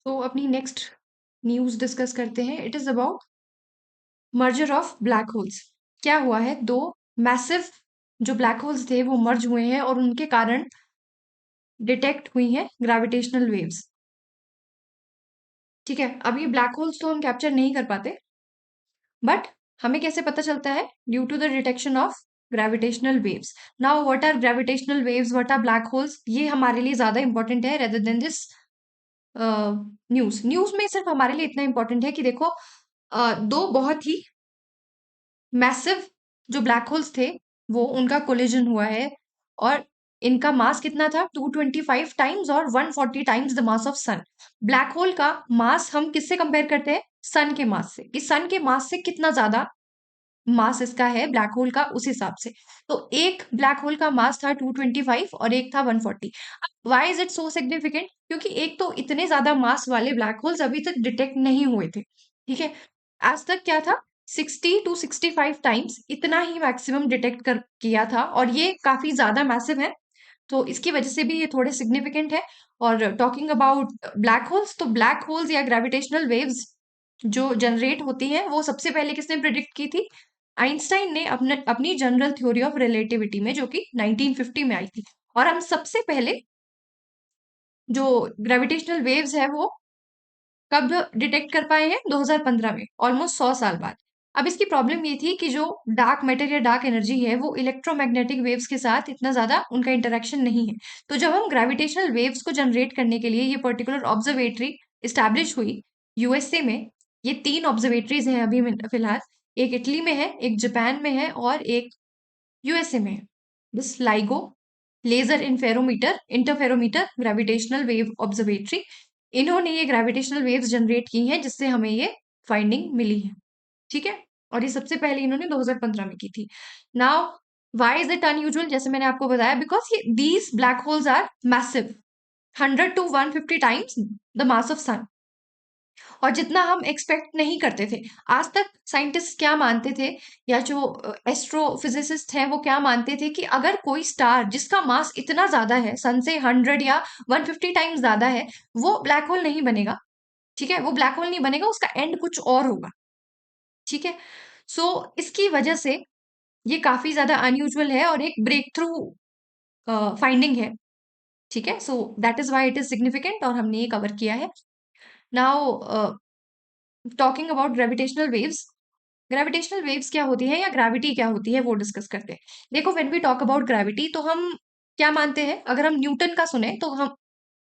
तो अपनी next news discuss करते हैं। It is about merger of black holes. क्या हुआ है, दो मैसिव जो ब्लैक होल्स थे वो मर्ज हुए हैं और उनके कारण डिटेक्ट हुई हैं ग्रेविटेशनल वेव्स। ठीक है, अब ये ब्लैक होल्स तो हम कैप्चर नहीं कर पाते, बट हमें कैसे पता चलता है? Due to the detection of gravitational waves. Now what are gravitational waves, what are black holes, ये हमारे लिए ज्यादा इंपॉर्टेंट है रेदर देन दिस न्यूज में सिर्फ हमारे लिए इतना इंपॉर्टेंट है कि देखो दो बहुत ही मैसिव जो ब्लैक होल्स थे वो उनका कोलिजन हुआ है और इनका मास कितना था? 225 टाइम्स और 140 times the mass of sun. Black hole का मास हम किससे कंपेयर करते हैं? सन के मास से, कि सन के मास से कितना ज्यादा मास इसका है ब्लैक होल का, उस हिसाब से। तो एक ब्लैक होल का मास था 225 और एक था 140। Why is it so significant? क्योंकि एक तो इतने ज्यादा मास वाले ब्लैक होल्स अभी तक डिटेक्ट नहीं हुए थे। ठीक है, आज तक क्या था, 60 टू 65 टाइम्स इतना ही मैक्सिमम डिटेक्ट कर किया था, और ये काफी ज्यादा मैसिव है, तो इसकी वजह से भी ये थोड़े सिग्निफिकेंट है। और टॉकिंग अबाउट ब्लैक होल्स, तो ब्लैक होल्स या ग्रेविटेशनल वेव्स जो जनरेट होती हैं वो सबसे पहले किसने प्रिडिक्ट की थी? आइंस्टाइन ने अपने अपनी जनरल थ्योरी ऑफ रिलेटिविटी में, जो कि 1950 में आई थी। और हम सबसे पहले जो ग्रेविटेशनल वेव्स है वो कब डिटेक्ट कर पाए हैं? 2015 में, ऑलमोस्ट 100 साल बाद। अब इसकी प्रॉब्लम ये थी कि जो डार्क मैटर या डार्क एनर्जी है वो इलेक्ट्रोमैग्नेटिक वेव्स के साथ इतना ज्यादा उनका इंटरेक्शन नहीं है। तो जब हम ग्रेविटेशनल वेव्स को जनरेट करने के लिए ये पर्टिकुलर ऑब्जर्वेटरी स्टैब्लिश हुई यूएसए में, ये 3 ऑब्जर्वेटरीज हैं अभी फिलहाल, एक इटली में है, एक जापान में है और एक यूएसए में है। This LIGO laser interferometer gravitational wave observatory, इन्होंने ये ग्रेविटेशनल वेव्स जनरेट की हैं जिससे हमें ये फाइंडिंग मिली है। ठीक है, और ये सबसे पहले इन्होंने 2015 में की थी। Now why is it unusual? जैसे मैंने आपको बताया, बिकॉज ये these black holes are massive, 100 to 150 times the mass of sun, और जितना हम एक्सपेक्ट नहीं करते थे। आज तक साइंटिस्ट क्या मानते थे, या जो एस्ट्रोफिजिसिस्ट हैं वो क्या मानते थे, कि अगर कोई स्टार जिसका मास इतना ज्यादा है, सन से 100 या 150 टाइम्स ज्यादा है, वो ब्लैक होल नहीं बनेगा। ठीक है, वो ब्लैक होल नहीं बनेगा, उसका एंड कुछ और होगा। ठीक है, सो इसकी वजह से ये काफी ज्यादा अनयूजुअल है और एक ब्रेक थ्रू फाइंडिंग है। ठीक है, so that is why it is significant और हमने ये कवर किया है। Now talking about gravitational waves, gravitational waves क्या होती है या ग्रेविटी क्या होती है वो डिस्कस करते हैं। देखो, when we talk about gravity तो हम क्या मानते हैं? अगर हम न्यूटन का सुने तो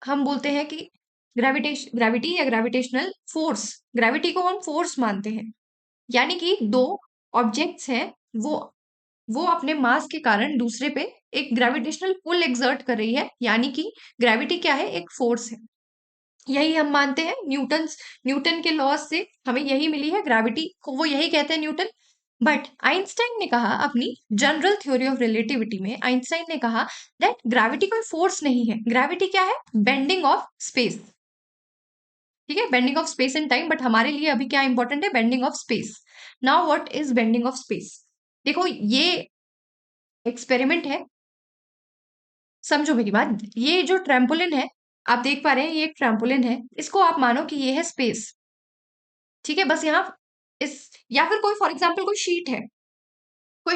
हम बोलते हैं कि ग्रेविटी या ग्रेविटेशनल फोर्स, ग्रेविटी को हम फोर्स मानते हैं। यानी कि दो ऑब्जेक्ट्स हैं, वो वो अपने मास के कारण दूसरे पे एक ग्रेविटेशनल पुल एक्सर्ट कर रही है, यानी कि ग्रेविटी क्या है? एक फोर्स है। यही हम मानते हैं न्यूटन के लॉज से हमें यही मिली है ग्रेविटी को, वो यही कहते हैं न्यूटन। बट आइंस्टाइन ने कहा अपनी जनरल थ्योरी ऑफ रिलेटिविटी में, आइंस्टाइन ने कहा दैट ग्रेविटी कोई फोर्स नहीं है, ग्रेविटी क्या है? Bending of space. ठीक है, bending of space and time, but हमारे लिए अभी क्या इंपॉर्टेंट है? Bending of space. Now what is bending of space? देखो, ये एक्सपेरिमेंट है, समझो मेरी बात। ये जो ट्रैम्पोलिन है, आप देख पा रहे हैं, ये एक ट्रैम्पोलिन है, इसको आप मानो कि ये है स्पेस। ठीक है, बस यहाँ इस, या फिर कोई फॉर एग्जाम्पल कोई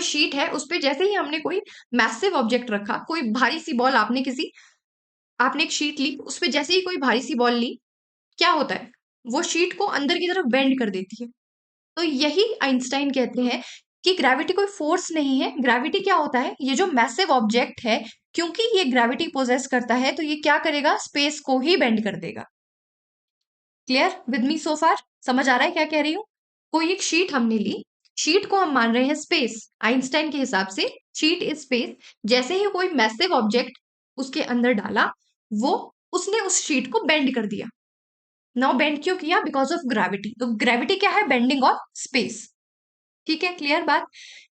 शीट है, उस पे जैसे ही हमने कोई मैसिव ऑब्जेक्ट रखा, कोई भारी सी बॉल, आपने एक शीट ली, उस पे जैसे ही कोई भारी सी बॉल ली, क्या होता है? वो शीट को अंदर की तरफ बेंड कर देती है। तो यही आइंस्टाइन कहते हैं कि ग्रेविटी कोई फोर्स नहीं है। ग्रेविटी क्या होता है? ये जो मैसिव ऑब्जेक्ट है, क्योंकि ये ग्रेविटी पोजेस करता है, तो ये क्या करेगा? स्पेस को ही बेंड कर देगा। क्लियर विद मी सो फार? समझ आ रहा है क्या कह रही हूँ? कोई एक शीट हमने ली, शीट को हम मान रहे हैं स्पेस, आइंस्टाइन के हिसाब से शीट इज स्पेस। जैसे ही कोई मैसिव ऑब्जेक्ट उसके अंदर डाला, वो उसने उस शीट को बेंड कर दिया। नाउ बेंड क्यों किया? Because of gravity. तो ग्रेविटी क्या है? Bending of space. ठीक है, क्लियर बात।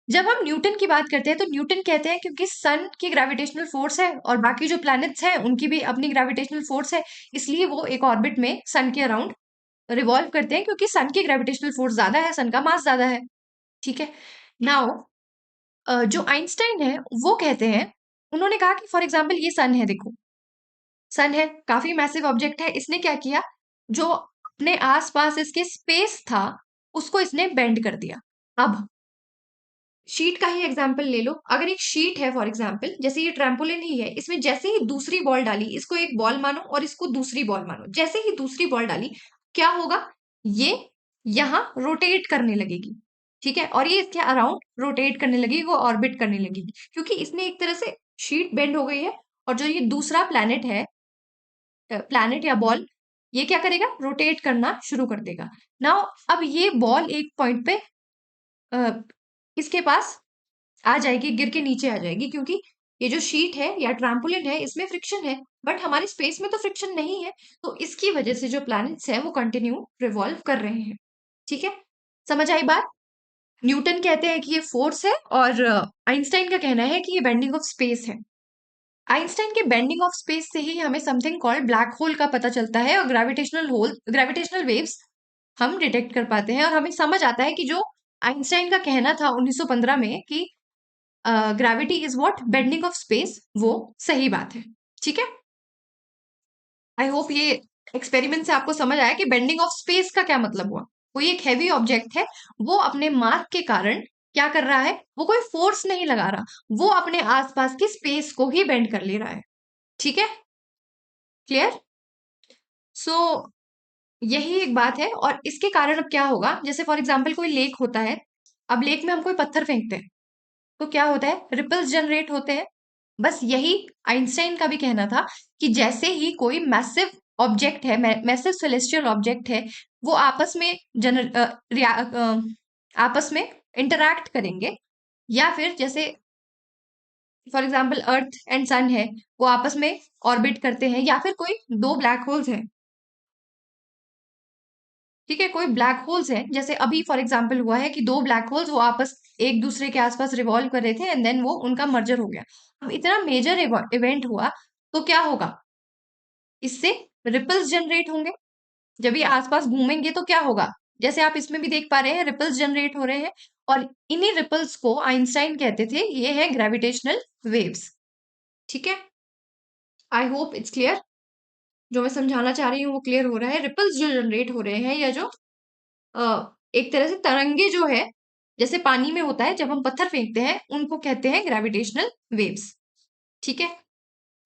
जब हम न्यूटन की बात करते हैं तो न्यूटन कहते हैं क्योंकि सन की ग्रेविटेशनल फोर्स है और बाकी जो प्लैनेट्स हैं उनकी भी अपनी ग्रेविटेशनल फोर्स है, इसलिए वो एक ऑर्बिट में सन के अराउंड रिवॉल्व करते हैं, क्योंकि सन की ग्रेविटेशनल फोर्स ज्यादा है, सन का मास ज्यादा है। ठीक है, नाउ जो आइंस्टाइन है वो कहते हैं, उन्होंने कहा कि फॉर एग्जाम्पल ये सन है, देखो सन है, काफी मैसिव ऑब्जेक्ट है, इसने क्या किया? जो अपने आसपास इसके स्पेस था उसको इसने बेंड कर दिया। अब शीट का ही एग्जाम्पल ले लो। अगर एक शीट है फॉर एग्जाम्पल, जैसे ये ट्रैम्पोलिन ही है, इसमें जैसे ही दूसरी बॉल डाली, इसको एक बॉल मानो और इसको दूसरी बॉल मानो, जैसे ही दूसरी बॉल डाली क्या होगा, ये यहाँ रोटेट करने लगेगी। ठीक है, और ये इसके अराउंड रोटेट करने लगेगी, वो ऑर्बिट करने लगेगी, क्योंकि इसने एक तरह से शीट बेंड हो गई है। और जो ये दूसरा प्लैनेट है, प्लैनेट या बॉल, ये क्या करेगा, रोटेट करना शुरू कर देगा। नाउ अब ये बॉल एक पॉइंट पे अ, इसके पास आ जाएगी, गिर के नीचे आ जाएगी, क्योंकि ये जो शीट है या ट्रैम्पोलिन है इसमें फ्रिक्शन है, बट हमारे स्पेस में तो फ्रिक्शन नहीं है। तो इसकी वजह से जो प्लैनेट्स हैं वो कंटिन्यू रिवॉल्व कर रहे हैं। ठीक है, समझ आई बात। न्यूटन कहते हैं कि ये फोर्स है, और आइंस्टाइन का कहना है कि ये बेंडिंग ऑफ स्पेस है। आइंस्टाइन के बेंडिंग ऑफ स्पेस से ही हमें समथिंग कॉल्ड ब्लैक होल का पता चलता है, और ग्रेविटेशनल वेव्स हम डिटेक्ट कर पाते हैं, और हमें समझ आता है कि जो आइंस्टाइन का कहना था 1915 में कि gravity is what bending of space, वो सही बात है। ठीक है, आई होप ये एक्सपेरिमेंट से आपको समझ आया कि बेंडिंग ऑफ स्पेस का क्या मतलब हुआ। कोई एक हैवी ऑब्जेक्ट है, वो अपने मास के कारण क्या कर रहा है, वो कोई फोर्स नहीं लगा रहा, वो अपने आसपास की स्पेस को ही बेंड कर ले रहा है। ठीक है, क्लियर। सो यही एक बात है, और इसके कारण अब क्या होगा, जैसे फॉर एग्जाम्पल कोई लेक होता है, अब लेक में हम कोई पत्थर फेंकते हैं तो क्या होता है, रिपल्स जनरेट होते हैं। बस यही आइंस्टाइन का भी कहना था कि जैसे ही कोई मैसिव ऑब्जेक्ट है, मैसिव सेलेस्टियल ऑब्जेक्ट है, वो आपस में आपस में इंटरैक्ट करेंगे, या फिर जैसे फॉर एग्जांपल अर्थ एंड सन है, वो आपस में ऑर्बिट करते हैं, या फिर कोई दो ब्लैक होल्स हैं। ठीक है, कोई ब्लैक होल्स है, जैसे अभी फॉर एग्जांपल हुआ है कि दो ब्लैक होल्स वो आपस एक दूसरे के आसपास रिवॉल्व कर रहे थे, एंड देन वो उनका मर्जर हो गया। अब इतना मेजर इवेंट हुआ तो क्या होगा, इससे रिपल्स जनरेट होंगे। जब ये आसपास घूमेंगे तो क्या होगा, जैसे आप इसमें भी देख पा रहे हैं रिपल्स जनरेट हो रहे हैं, और इन्हीं रिपल्स को आइंस्टाइन कहते थे ये है ग्रेविटेशनल वेव्स। ठीक है, आई होप इट्स क्लियर। जो मैं समझाना चाह रही हूँ वो क्लियर हो रहा है। रिपल्स जो जनरेट हो रहे हैं, या जो एक तरह से तरंगे जो है, जैसे पानी में होता है जब हम पत्थर फेंकते हैं, उनको कहते हैं ग्रेविटेशनल वेव्स। ठीक है,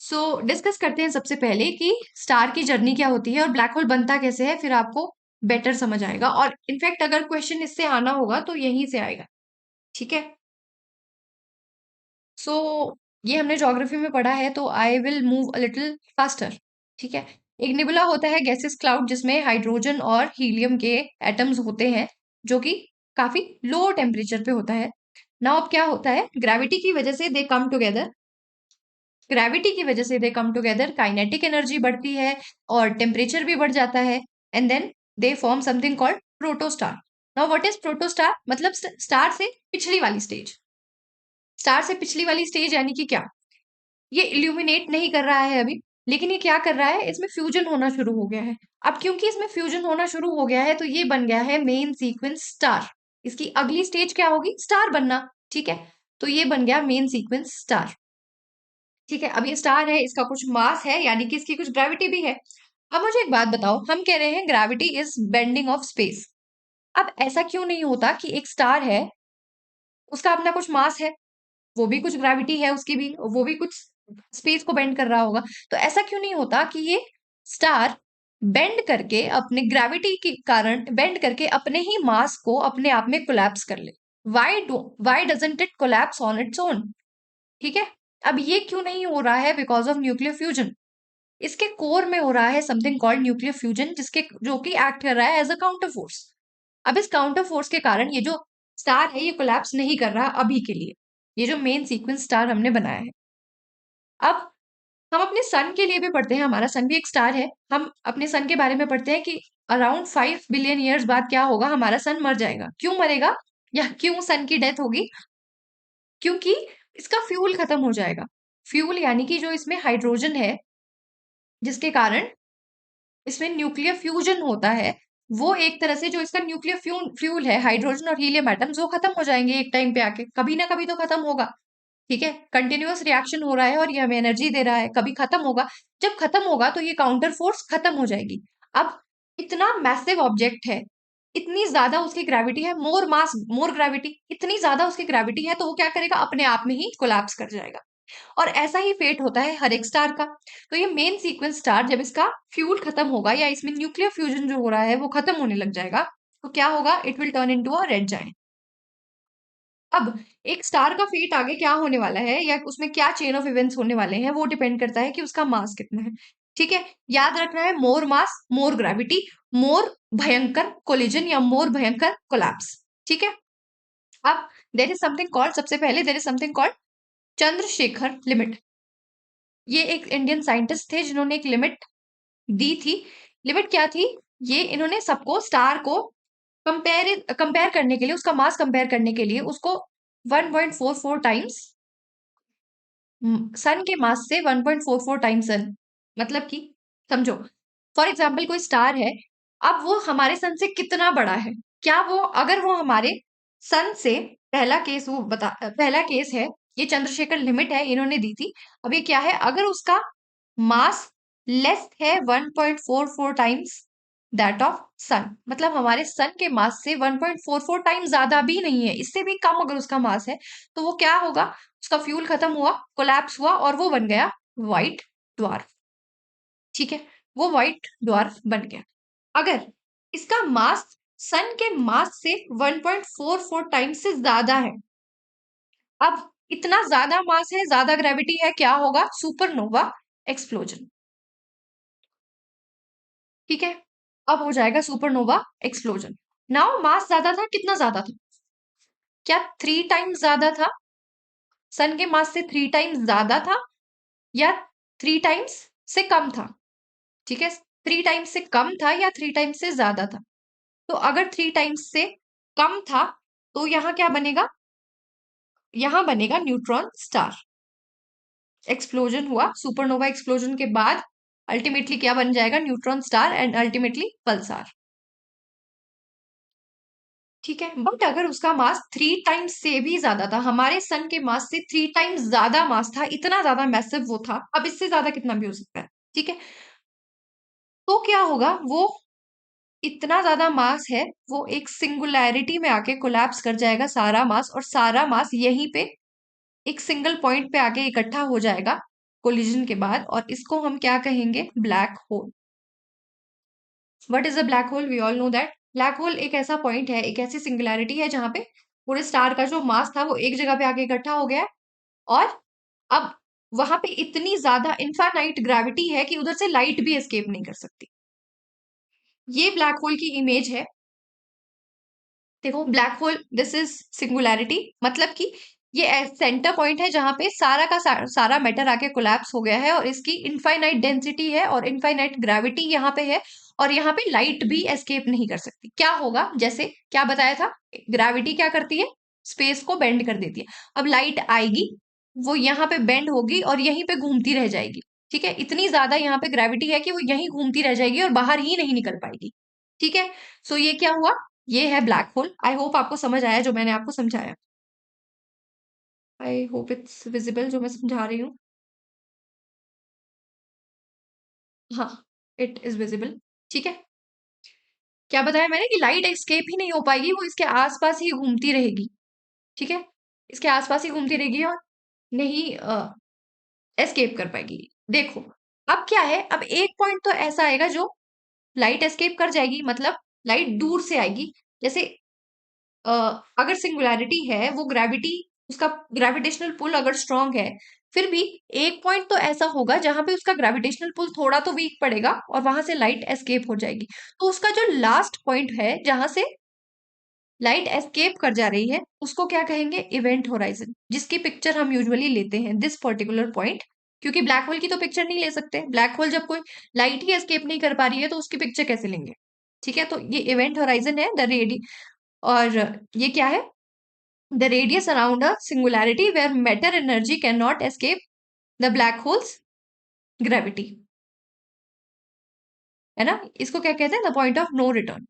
सो डिस्कस करते हैं सबसे पहले कि स्टार की जर्नी क्या होती है और ब्लैक होल बनता कैसे है, फिर आपको बेटर समझ आएगा, और इनफैक्ट अगर क्वेश्चन इससे आना होगा तो यहीं से आएगा। ठीक है, सो ये हमने ज्योग्राफी में पढ़ा है, तो I will move a little faster. ठीक है, एक निबुला होता है गैसेस क्लाउड, जिसमें हाइड्रोजन और हीलियम के एटम्स होते हैं, जो कि काफी लो टेम्परेचर पे होता है। नाउ अब क्या होता है, ग्रेविटी की वजह से दे कम टुगेदर, ग्रेविटी की वजह से they come together, kinetic energy बढ़ती है और टेम्परेचर भी बढ़ जाता है, and then they form something called protostar. Now what is protostar, मतलब स्टार से पिछली वाली स्टेज। स्टार से पिछली वाली स्टेज यानी कि क्या, ये इल्यूमिनेट नहीं कर रहा है अभी, लेकिन ये क्या कर रहा है, इसमें फ्यूजन होना शुरू हो गया है। अब क्योंकि इसमें फ्यूजन होना शुरू हो गया है, तो ये बन गया है मेन सीक्वेंस स्टार। इसकी अगली स्टेज क्या होगी, स्टार बनना। ठीक है, तो ये बन गया मेन सीक्वेंस स्टार। ठीक है, अब ये स्टार है, इसका कुछ मास है, यानी कि इसकी कुछ ग्रेविटी भी है। अब मुझे एक बात बताओ, हम कह रहे हैं gravity is bending of space. अब ऐसा क्यों नहीं होता कि एक स्टार है, उसका अपना कुछ मास है, वो भी कुछ ग्रेविटी है उसकी भी, वो भी कुछ स्पेस को बेंड कर रहा होगा। तो ऐसा क्यों नहीं होता कि ये स्टार बेंड करके, अपने ग्रेविटी के कारण बेंड करके अपने ही मास को अपने आप में कोलैप्स कर ले। Why doesn't it collapse on its own. ठीक है, अब ये क्यों नहीं हो रहा है, बिकॉज ऑफ न्यूक्लियर फ्यूजन। इसके कोर में हो रहा है समथिंग कॉल्ड न्यूक्लियर फ्यूजन, जिसके जो कि एक्ट कर रहा है एज अ काउंटर फोर्स। अब इस काउंटर फोर्स के कारण ये जो स्टार है ये कोलैप्स नहीं कर रहा अभी के लिए, ये जो मेन सीक्वेंस स्टार हमने बनाया है। अब हम अपने सन के लिए भी पढ़ते हैं, हमारा सन भी एक स्टार है। हम अपने सन के बारे में पढ़ते हैं कि अराउंड 5 बिलियन ईयर्स बाद क्या होगा, हमारा सन मर जाएगा। क्यों मरेगा, या क्यों सन की डेथ होगी, क्योंकि इसका फ्यूल खत्म हो जाएगा। फ्यूल यानी कि जो इसमें हाइड्रोजन है, जिसके कारण इसमें न्यूक्लियर फ्यूजन होता है, वो एक तरह से जो इसका न्यूक्लियर फ्यूल है, हाइड्रोजन और हीलियम एटम्स, वो खत्म हो जाएंगे एक टाइम पे आके, कभी ना कभी तो खत्म होगा। ठीक है, कंटिन्यूअस रिएक्शन हो रहा है और ये हमें एनर्जी दे रहा है, कभी खत्म होगा। जब खत्म होगा तो ये काउंटर फोर्स खत्म हो जाएगी। अब इतना मैसिव ऑब्जेक्ट है, इतनी ज्यादा उसकी ग्रेविटी है, मोर मास मोर ग्रेविटी, इतनी ज्यादा उसकी ग्रेविटी है, तो वो क्या करेगा, अपने आप में ही कोलैप्स कर जाएगा। और ऐसा ही फेट होता है हर एक स्टार का। तो ये मेन सीक्वेंस स्टार जब इसका फ्यूल खत्म होगा या इसमें न्यूक्लियर फ्यूजन जो हो रहा है वो खत्म होने लग जाएगा, तो क्या होगा, it will turn into a red giant. अब एक स्टार का फेट आगे क्या होने वाला है या उसमें क्या चेन ऑफ इवेंट्स होने वाले हैं, वो डिपेंड करता है कि उसका मास कितना है। ठीक है, याद रखना है, मोर मास मोर ग्रेविटी, मोर भयंकर कोलिजन या मोर भयंकर कोलैप्स। ठीक है। अब देर इज समथिंग कॉल्ड, सबसे पहले there is something called Chandrashekhar limit. ये एक इंडियन साइंटिस्ट थे जिन्होंने एक लिमिट दी थी। लिमिट क्या थी, ये इन्होंने सबको स्टार को कंपेयर कंपेयर करने के लिए, उसका मास कंपेयर करने के लिए उसको 1.44 टाइम्स सन के मास से 1.44 टाइम्स सन, मतलब कि समझो, फॉर एग्जाम्पल कोई स्टार है, अब वो हमारे सन से कितना बड़ा है, क्या वो, अगर वो हमारे सन से, पहला केस है, ये चंद्रशेखर लिमिट है, इन्होंने दी थी। अब ये क्या है, अगर उसका मास लेस है 1.44 टाइम्स दैट ऑफ सन, मतलब हमारे सन के मास से 1.44 टाइम्स ज्यादा भी नहीं है, इससे भी कम अगर उसका मास है, तो वो क्या होगा, उसका फ्यूल खत्म हुआ, कोलैप्स हुआ और वो बन गया व्हाइट ड्वार्फ। ठीक है, वो व्हाइट ड्वार्फ बन गया। अगर इसका मास सन के मास से 1.44 टाइम्स से ज्यादा है, अब इतना ज्यादा मास है, ज्यादा ग्रेविटी है, क्या होगा, सुपरनोवा एक्सप्लोजन। ठीक है, अब हो जाएगा सुपरनोवा एक्सप्लोजन। नाउ मास ज्यादा था, कितना ज्यादा था, क्या 3 टाइम्स ज्यादा था, सन के मास से 3 टाइम्स ज्यादा था, या 3 टाइम्स से कम था। ठीक है, 3 टाइम्स से कम था या 3 टाइम्स से ज्यादा था। तो अगर 3 टाइम्स से कम था, तो यहां क्या बनेगा, यहां बनेगा न्यूट्रॉन स्टार। एक्सप्लोजन हुआ, सुपरनोवा एक्सप्लोजन के बाद अल्टीमेटली क्या बन जाएगा, neutron star and ultimately Pulsar. ठीक है, बट अगर उसका मास 3 टाइम्स से भी ज्यादा था, हमारे सन के मास से 3 टाइम्स ज्यादा मास था, इतना ज्यादा मैसिव वो था, अब इससे ज्यादा कितना भी हो सकता है। ठीक है, तो क्या होगा, वो इतना ज्यादा मास है, वो एक सिंगुलैरिटी में आके कोलैप्स कर जाएगा सारा मास, और सारा मास यहीं पे एक सिंगल पॉइंट पे आके इकट्ठा हो जाएगा कोलिजन के बाद, और इसको हम क्या कहेंगे, black hole. What is a black hole, we all know that black hole एक ऐसा पॉइंट है, एक ऐसी सिंगुलैरिटी है जहां पे पूरे स्टार का जो मास था वो एक जगह पे आके इकट्ठा हो गया है, और अब वहां पे इतनी ज्यादा इनफाइनाइट ग्रेविटी है कि उधर से लाइट भी एस्केप नहीं कर सकती। ये ब्लैक होल की इमेज है। देखो, black hole, this is singularity, मतलब कि ये सेंटर पॉइंट है जहां पे सारा का सारा मैटर आके कोलैप्स हो गया है, और इसकी इनफाइनाइट डेंसिटी है और इनफाइनाइट ग्रेविटी यहाँ पे है, और यहाँ पे लाइट भी एस्केप नहीं कर सकती। क्या होगा, जैसे क्या बताया था, ग्रेविटी क्या करती है, स्पेस को बेंड कर देती है। अब लाइट आएगी, वो यहाँ पे बेंड होगी और यहीं पे घूमती रह जाएगी। ठीक है, इतनी ज्यादा यहाँ पे ग्रेविटी है कि वो यहीं घूमती रह जाएगी और बाहर ही नहीं निकल पाएगी। ठीक है, सो ये क्या हुआ, ये है ब्लैक होल। आई होप आपको समझ आया जो मैंने आपको समझाया। आई होप इट्स विजिबल जो मैं समझा रही हूँ। हाँ, इट इज विजिबल। ठीक है, क्या बताया मैंने, कि लाइट एस्केप ही नहीं हो पाएगी, वो इसके आसपास ही घूमती रहेगी। ठीक है, इसके आसपास ही घूमती रहेगी और नहीं एस्केप कर पाएगी। देखो, अब क्या है, अब एक पॉइंट तो ऐसा आएगा जो लाइट एस्केप कर जाएगी, मतलब लाइट दूर से आएगी। जैसे अ, अगर सिंगुलैरिटी है, वो ग्रेविटी, उसका ग्रेविटेशनल पुल अगर स्ट्रांग है, फिर भी एक पॉइंट तो ऐसा होगा जहां पे उसका ग्रेविटेशनल पुल थोड़ा तो वीक पड़ेगा और वहां से लाइट एस्केप हो जाएगी। तो उसका जो लास्ट पॉइंट है जहां से लाइट एस्केप कर जा रही है, उसको क्या कहेंगे, इवेंट होराइजन, जिसकी पिक्चर हम यूजुअली लेते हैं दिस पर्टिकुलर पॉइंट। क्योंकि ब्लैक होल की तो पिक्चर नहीं ले सकते, ब्लैक होल जब कोई लाइट ही एस्केप नहीं कर पा रही है तो उसकी पिक्चर कैसे लेंगे। ठीक है, तो ये इवेंट होराइजन है, द रेडी, और ये क्या है, the radius around a singularity where matter energy cannot escape the black hole's gravity, है ना, इसको क्या कहते हैं, the point of no return.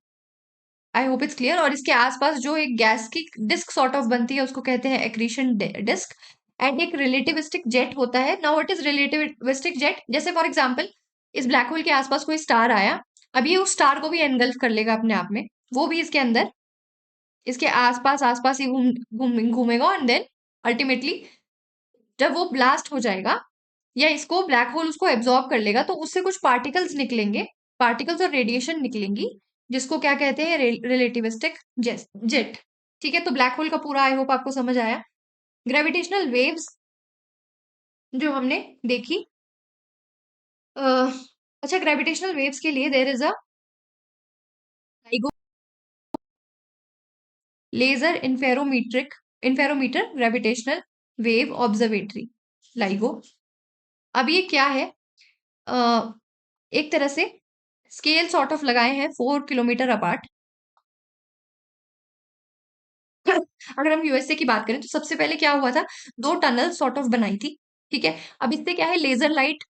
I hope it's clear. और इसके आसपास जो एक गैस की डिस्क सॉर्ट ऑफ बनती है उसको कहते हैं एक्रीशन डिस्क, एंड एक रिलेटिविस्टिक जेट होता है। Now what is relativistic jet, जैसे फॉर एग्जांपल इस ब्लैक होल के आसपास कोई स्टार आया, अब ये उस स्टार को भी एनगल्फ कर लेगा अपने आप में, वो भी इसके अंदर, इसके आसपास आसपास ही घूमेगा, एंड देन अल्टीमेटली जब वो ब्लास्ट हो जाएगा या इसको ब्लैक होल उसको एब्जॉर्ब कर लेगा, तो उससे कुछ पार्टिकल्स निकलेंगे, पार्टिकल्स और रेडिएशन निकलेंगी, जिसको क्या कहते हैं, रिलेटिविस्टिक जेट। ठीक है, तो ब्लैक होल का पूरा आई होप आपको समझ आया। ग्रेविटेशनल वेव्स जो हमने देखी, अच्छा, ग्रेविटेशनल वेव्स के लिए there is a LIGO, laser interferometer gravitational wave observatory, LIGO. अब ये क्या है, अ, एक तरह से स्केल सॉर्ट ऑफ लगाए हैं 4 किलोमीटर अपार्ट। अगर हम यूएसए की बात करें तो सबसे पहले क्या हुआ था, दो टनल सॉर्ट ऑफ बनाई थी। ठीक है, अब इससे क्या है, लेजर लाइट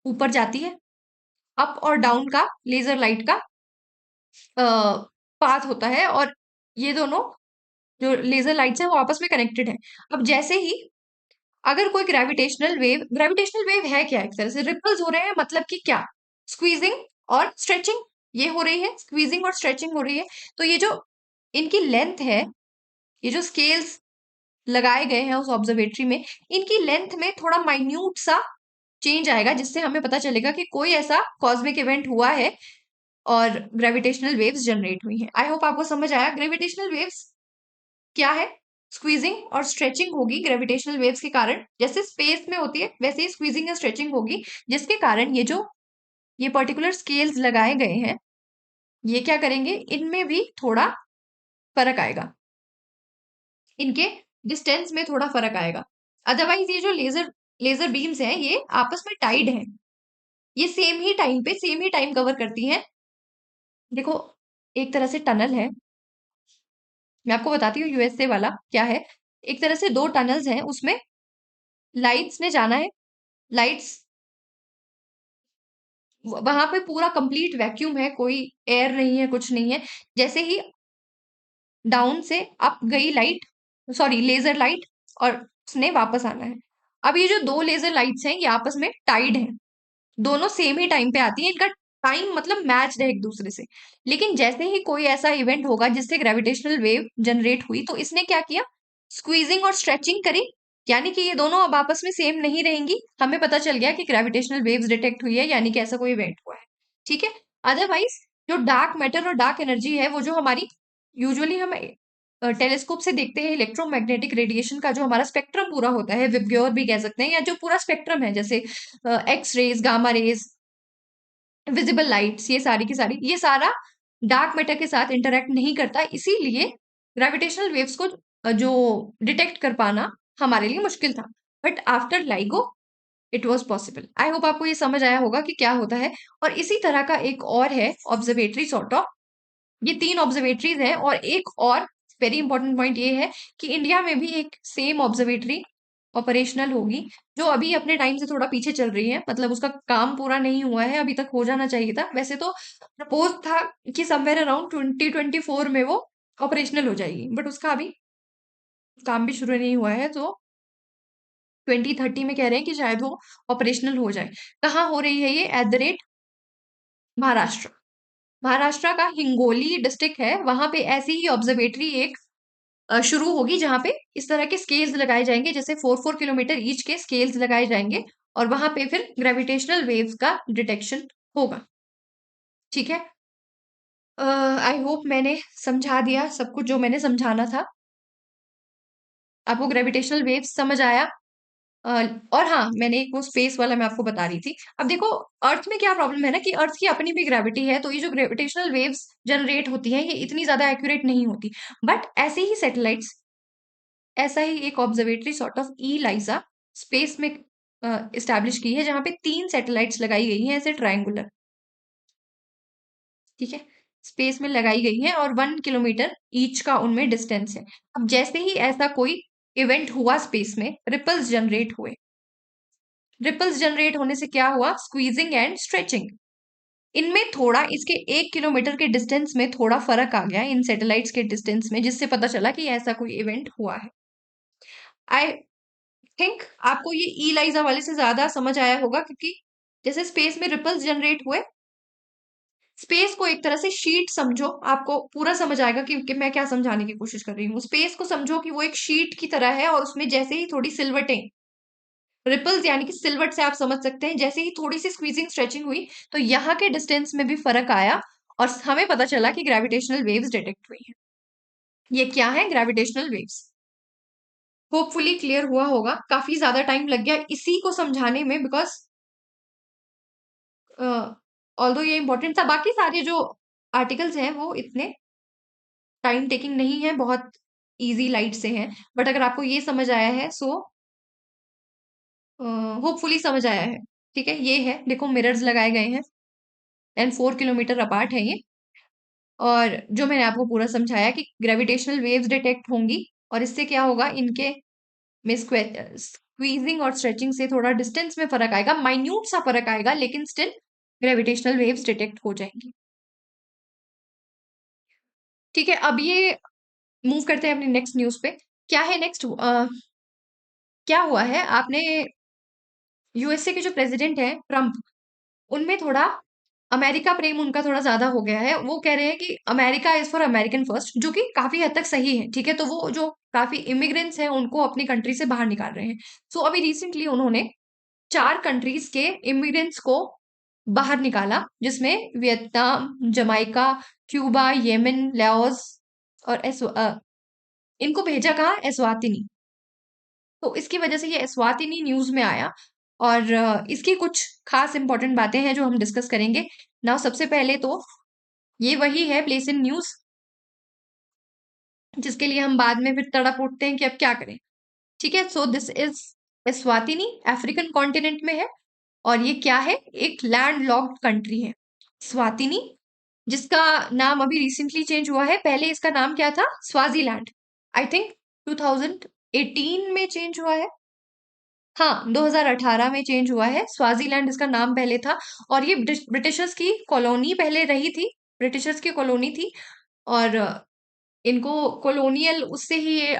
ऊपर जाती है, अप और डाउन का लेजर लाइट का पाथ होता है, और ये दोनों जो लेजर लाइट्स हैं वो आपस में कनेक्टेड है। अब जैसे ही अगर कोई ग्रेविटेशनल वेव है क्या, एक तरह से रिपल्स हो रहे हैं, मतलब कि क्या, स्क्वीजिंग और स्ट्रेचिंग ये हो रही है, स्क्वीजिंग और स्ट्रेचिंग हो रही है। तो ये जो इनकी लेंथ है, ये जो स्केल्स लगाए गए हैं उस ऑब्जर्वेटरी में, इनकी लेंथ में थोड़ा माइन्यूट सा चेंज आएगा, जिससे हमें पता चलेगा कि कोई ऐसा कॉस्मिक इवेंट हुआ है और ग्रेविटेशनल वेव्स जनरेट हुई हैं। आई होप आपको समझ आया ग्रेविटेशनल वेव्स क्या है। स्क्वीजिंग और स्ट्रेचिंग होगी ग्रेविटेशनल वेव्स के कारण, जैसे स्पेस में होती है वैसे ही स्क्वीजिंग या स्ट्रेचिंग होगी, जिसके कारण ये पर्टिकुलर स्केल्स लगाए गए हैं, ये क्या करेंगे, इनमें भी थोड़ा फर्क आएगा, इनके डिस्टेंस में थोड़ा फर्क आएगा। अदरवाइज ये जो लेजर लेजर बीम्स हैं ये आपस में टाइड हैं, ये सेम ही टाइम कवर करती हैं। देखो, एक तरह से टनल है, मैं आपको बताती हूँ यूएसए वाला क्या है। एक तरह से दो टनल्स हैं, उसमें लाइट्स ने जाना है, लाइट्स वहां पे पूरा कंप्लीट वैक्यूम है, कोई एयर नहीं है, कुछ नहीं है। जैसे ही डाउन से अप गई लाइट, सॉरी लेजर लाइट, और उसने वापस आना है। अब ये जो दो लेजर लाइट्स हैं ये आपस में टाइड हैं, दोनों सेम ही टाइम पे आती है, इनका टाइम मतलब मैच है एक दूसरे से। लेकिन जैसे ही कोई ऐसा इवेंट होगा जिससे ग्रेविटेशनल वेव जनरेट हुई, तो इसने क्या किया, स्क्वीजिंग और स्ट्रेचिंग करी, यानी कि ये दोनों अब आपस में सेम नहीं रहेंगी। हमें पता चल गया कि ग्रेविटेशनल वेव्स डिटेक्ट हुई है, यानी कि ऐसा कोई इवेंट हुआ है। ठीक है, अदरवाइज जो डार्क मैटर और डार्क एनर्जी है, वो जो हमारी यूजुअली हम टेलीस्कोप से देखते हैं, इलेक्ट्रोमैग्नेटिक रेडिएशन का जो हमारा स्पेक्ट्रम पूरा होता है, विबग्योर भी कह सकते हैं, या जो पूरा स्पेक्ट्रम है, जैसे X rays, gamma rays, visible lights, ये सारी की सारी, ये सारा डार्क मैटर के साथ इंटरेक्ट नहीं करता, इसीलिए ग्रेविटेशनल वेव्स को जो डिटेक्ट कर पाना हमारे लिए मुश्किल था। But after LIGO it was possible. I hope आपको ये समझ आया होगा कि क्या होता है। और इसी तरह का एक और है ऑब्जर्वेटरी सॉर्ट ऑफ, ये तीन ऑब्जर्वेटरीज हैं, और एक और वेरी इंपॉर्टेंट पॉइंट ये है कि इंडिया में भी एक सेम ऑब्जर्वेटरी ऑपरेशनल होगी, जो अभी अपने टाइम से थोड़ा पीछे चल रही है, मतलब उसका काम पूरा नहीं हुआ है, अभी तक हो जाना चाहिए था। वैसे तो प्रपोज था कि समवेयर अराउंड 2024 में वो ऑपरेशनल हो जाएगी, बट उसका अभी काम भी शुरू नहीं हुआ है, तो 2030 में कह रहे हैं कि शायद वो ऑपरेशनल हो जाए। कहाँ हो रही है ये, at the rate Maharashtra. Maharashtra का हिंगोली डिस्ट्रिक्ट है, वहां पे ऐसी ही ऑब्जर्वेटरी एक शुरू होगी, जहां पे इस तरह के स्केल्स लगाए जाएंगे, जैसे 4 4 किलोमीटर ईच के स्केल्स लगाए जाएंगे, और वहां पे फिर ग्रेविटेशनल वेव्स का डिटेक्शन होगा। ठीक है, आई होप मैंने समझा दिया सब कुछ जो मैंने समझाना था, आपको ग्रेविटेशनल वेव्स समझ आया। अ, और हाँ, मैंने एक वो स्पेस वाला मैं आपको बता रही थी। अब देखो, अर्थ में क्या प्रॉब्लम है ना, कि अर्थ की अपनी भी ग्रेविटी है, तो ये जो ग्रेविटेशनल वेव्स जनरेट होती हैं ये इतनी ज्यादा एक्यूरेट नहीं होती। बट ऐसे ही सैटेलाइट्स, ऐसा ही एक observatory sort of eLISA space में इस्टेब्लिश की है, जहां पे 3 सैटेलाइट्स लगाई गई हैं ऐसे ट्रायंगुलर। ठीक है, स्पेस में लगाई गई है, और 1 किलोमीटर ईच का उनमें डिस्टेंस है। अब जैसे ही ऐसा कोई इवेंट हुआ स्पेस में, रिपल्स जनरेट होने से क्या हुआ, स्क्वीजिंग एंड स्ट्रेचिंग, इनमें थोड़ा, इसके 1 किलोमीटर के डिस्टेंस में थोड़ा फर्क आ गया इन सैटेलाइट्स के डिस्टेंस में, जिससे पता चला कि ऐसा कोई इवेंट हुआ है। आई थिंक आपको ये ई लाइजा वाले से ज्यादा समझ आया होगा, क्योंकि जैसे स्पेस में रिपल्स जनरेट हुए, स्पेस को एक तरह से शीट समझो, आपको पूरा समझ आएगा कि मैं क्या समझाने की कोशिश कर रही हूँ। स्पेस को समझो कि वो एक शीट की तरह है, और उसमें जैसे ही थोड़ी सिलवटें, रिपल्स यानी कि सिलवट से आप समझ सकते हैं, जैसे ही थोड़ी सी स्क्वीजिंग स्ट्रेचिंग हुई तो यहाँ के डिस्टेंस में भी फर्क आया, और हमें पता चला कि ग्रेविटेशनल वेव्स डिटेक्ट हुई हैं। ये क्या है? Gravitational waves. होपफुली क्लियर हुआ होगा। काफी ज्यादा टाइम लग गया इसी को समझाने में, बिकॉज ऑल्दो ये इंपॉर्टेंट था, बाकी सारे जो आर्टिकल्स हैं वो इतने टाइम टेकिंग नहीं है, बहुत इजी लाइट से हैं। बट अगर आपको ये समझ आया है, सो होपफुली समझ आया है। ठीक है, ये है, देखो मिरर्स लगाए गए हैं एंड 4 किलोमीटर अपार्ट है ये। और जो मैंने आपको पूरा समझाया कि ग्रेविटेशनल वेव्स डिटेक्ट होंगी, और इससे क्या होगा, इनके में स्क्वीजिंग और स्ट्रेचिंग से थोड़ा डिस्टेंस में फर्क आएगा, माइन्यूट सा फर्क आएगा, लेकिन स्टिल ग्रेविटेशनल वेव्स डिटेक्ट हो जाएंगी। ठीक है, अब ये मूव करते हैं अपनी नेक्स्ट न्यूज पे। क्या है नेक्स्ट? क्या हुआ है, आपने यूएसए के जो प्रेसिडेंट हैं ट्रम्प, उनमें थोड़ा अमेरिका प्रेम उनका थोड़ा ज्यादा हो गया है। वो कह रहे हैं कि America is for American first, जो कि काफी हद तक सही है। ठीक है, तो वो जो काफी इमिग्रेंट्स हैं उनको अपनी कंट्री से बाहर निकाल रहे हैं। सो अभी रिसेंटली उन्होंने 4 कंट्रीज के इमिग्रेंट्स को बाहर निकाला, जिसमें Vietnam, Jamaica, Cuba, Yemen, Laos और इनको भेजा कहाँ? एस्वातिनी। तो इसकी वजह से ये एस्वातिनी न्यूज में आया, और इसकी कुछ खास इंपॉर्टेंट बातें हैं जो हम डिस्कस करेंगे नाउ। सबसे पहले तो ये वही है प्लेस इन न्यूज जिसके लिए हम बाद में फिर तड़प उठते हैं कि अब क्या करें। ठीक है, so this is Eswatini, African continent में है, और ये क्या है? एक लैंड लॉक्ड कंट्री है स्वातिनी, जिसका नाम अभी रिसेंटली चेंज हुआ है। पहले इसका नाम क्या था? स्वाजीलैंड। आई थिंक 2018 में चेंज हुआ है। हाँ, 2018 में चेंज हुआ है। स्वाजीलैंड इसका नाम पहले था, और ये ब्रिटिशर्स की कॉलोनी पहले रही थी, ब्रिटिशर्स की कॉलोनी थी। और इनको कॉलोनियल उससे ही ये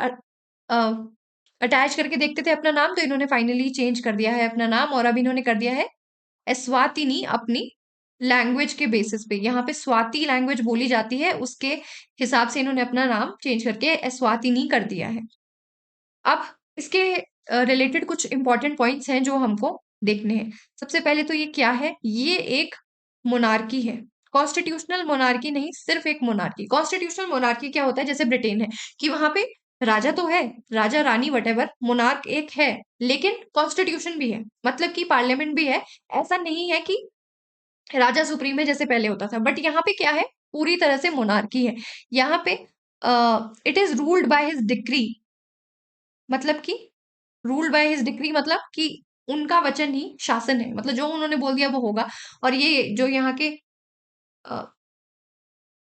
अटैच करके देखते थे अपना नाम, तो इन्होंने फाइनली चेंज कर दिया है अपना नाम, और अब इन्होंने कर दिया है एस्वातिनी, अपनी लैंग्वेज के बेसिस पे। यहाँ पे स्वाति लैंग्वेज बोली जाती है, उसके हिसाब से इन्होंने अपना नाम चेंज करके एस्वातिनी कर दिया है। अब इसके रिलेटेड कुछ इंपॉर्टेंट पॉइंट्स हैं जो हमको देखने हैं। सबसे पहले तो ये क्या है? ये एक मोनार्की है, कॉन्स्टिट्यूशनल मोनार्की नहीं, सिर्फ एक मोनार्की। कॉन्स्टिट्यूशनल मोनार्की क्या होता है? जैसे ब्रिटेन है, कि वहां पे राजा तो है, राजा रानी वटेवर, मोनार्क एक है, लेकिन कॉन्स्टिट्यूशन भी है, मतलब कि पार्लियामेंट भी है। ऐसा नहीं है कि राजा सुप्रीम है जैसे पहले होता था, बट यहाँ पे क्या है? पूरी तरह से मोनार्की है। यहाँ पे it is ruled by his decree, मतलब कि रूल्ड बाय हिज डिक्री मतलब कि उनका वचन ही शासन है, मतलब जो उन्होंने बोल दिया वो होगा। और ये जो यहाँ के अ,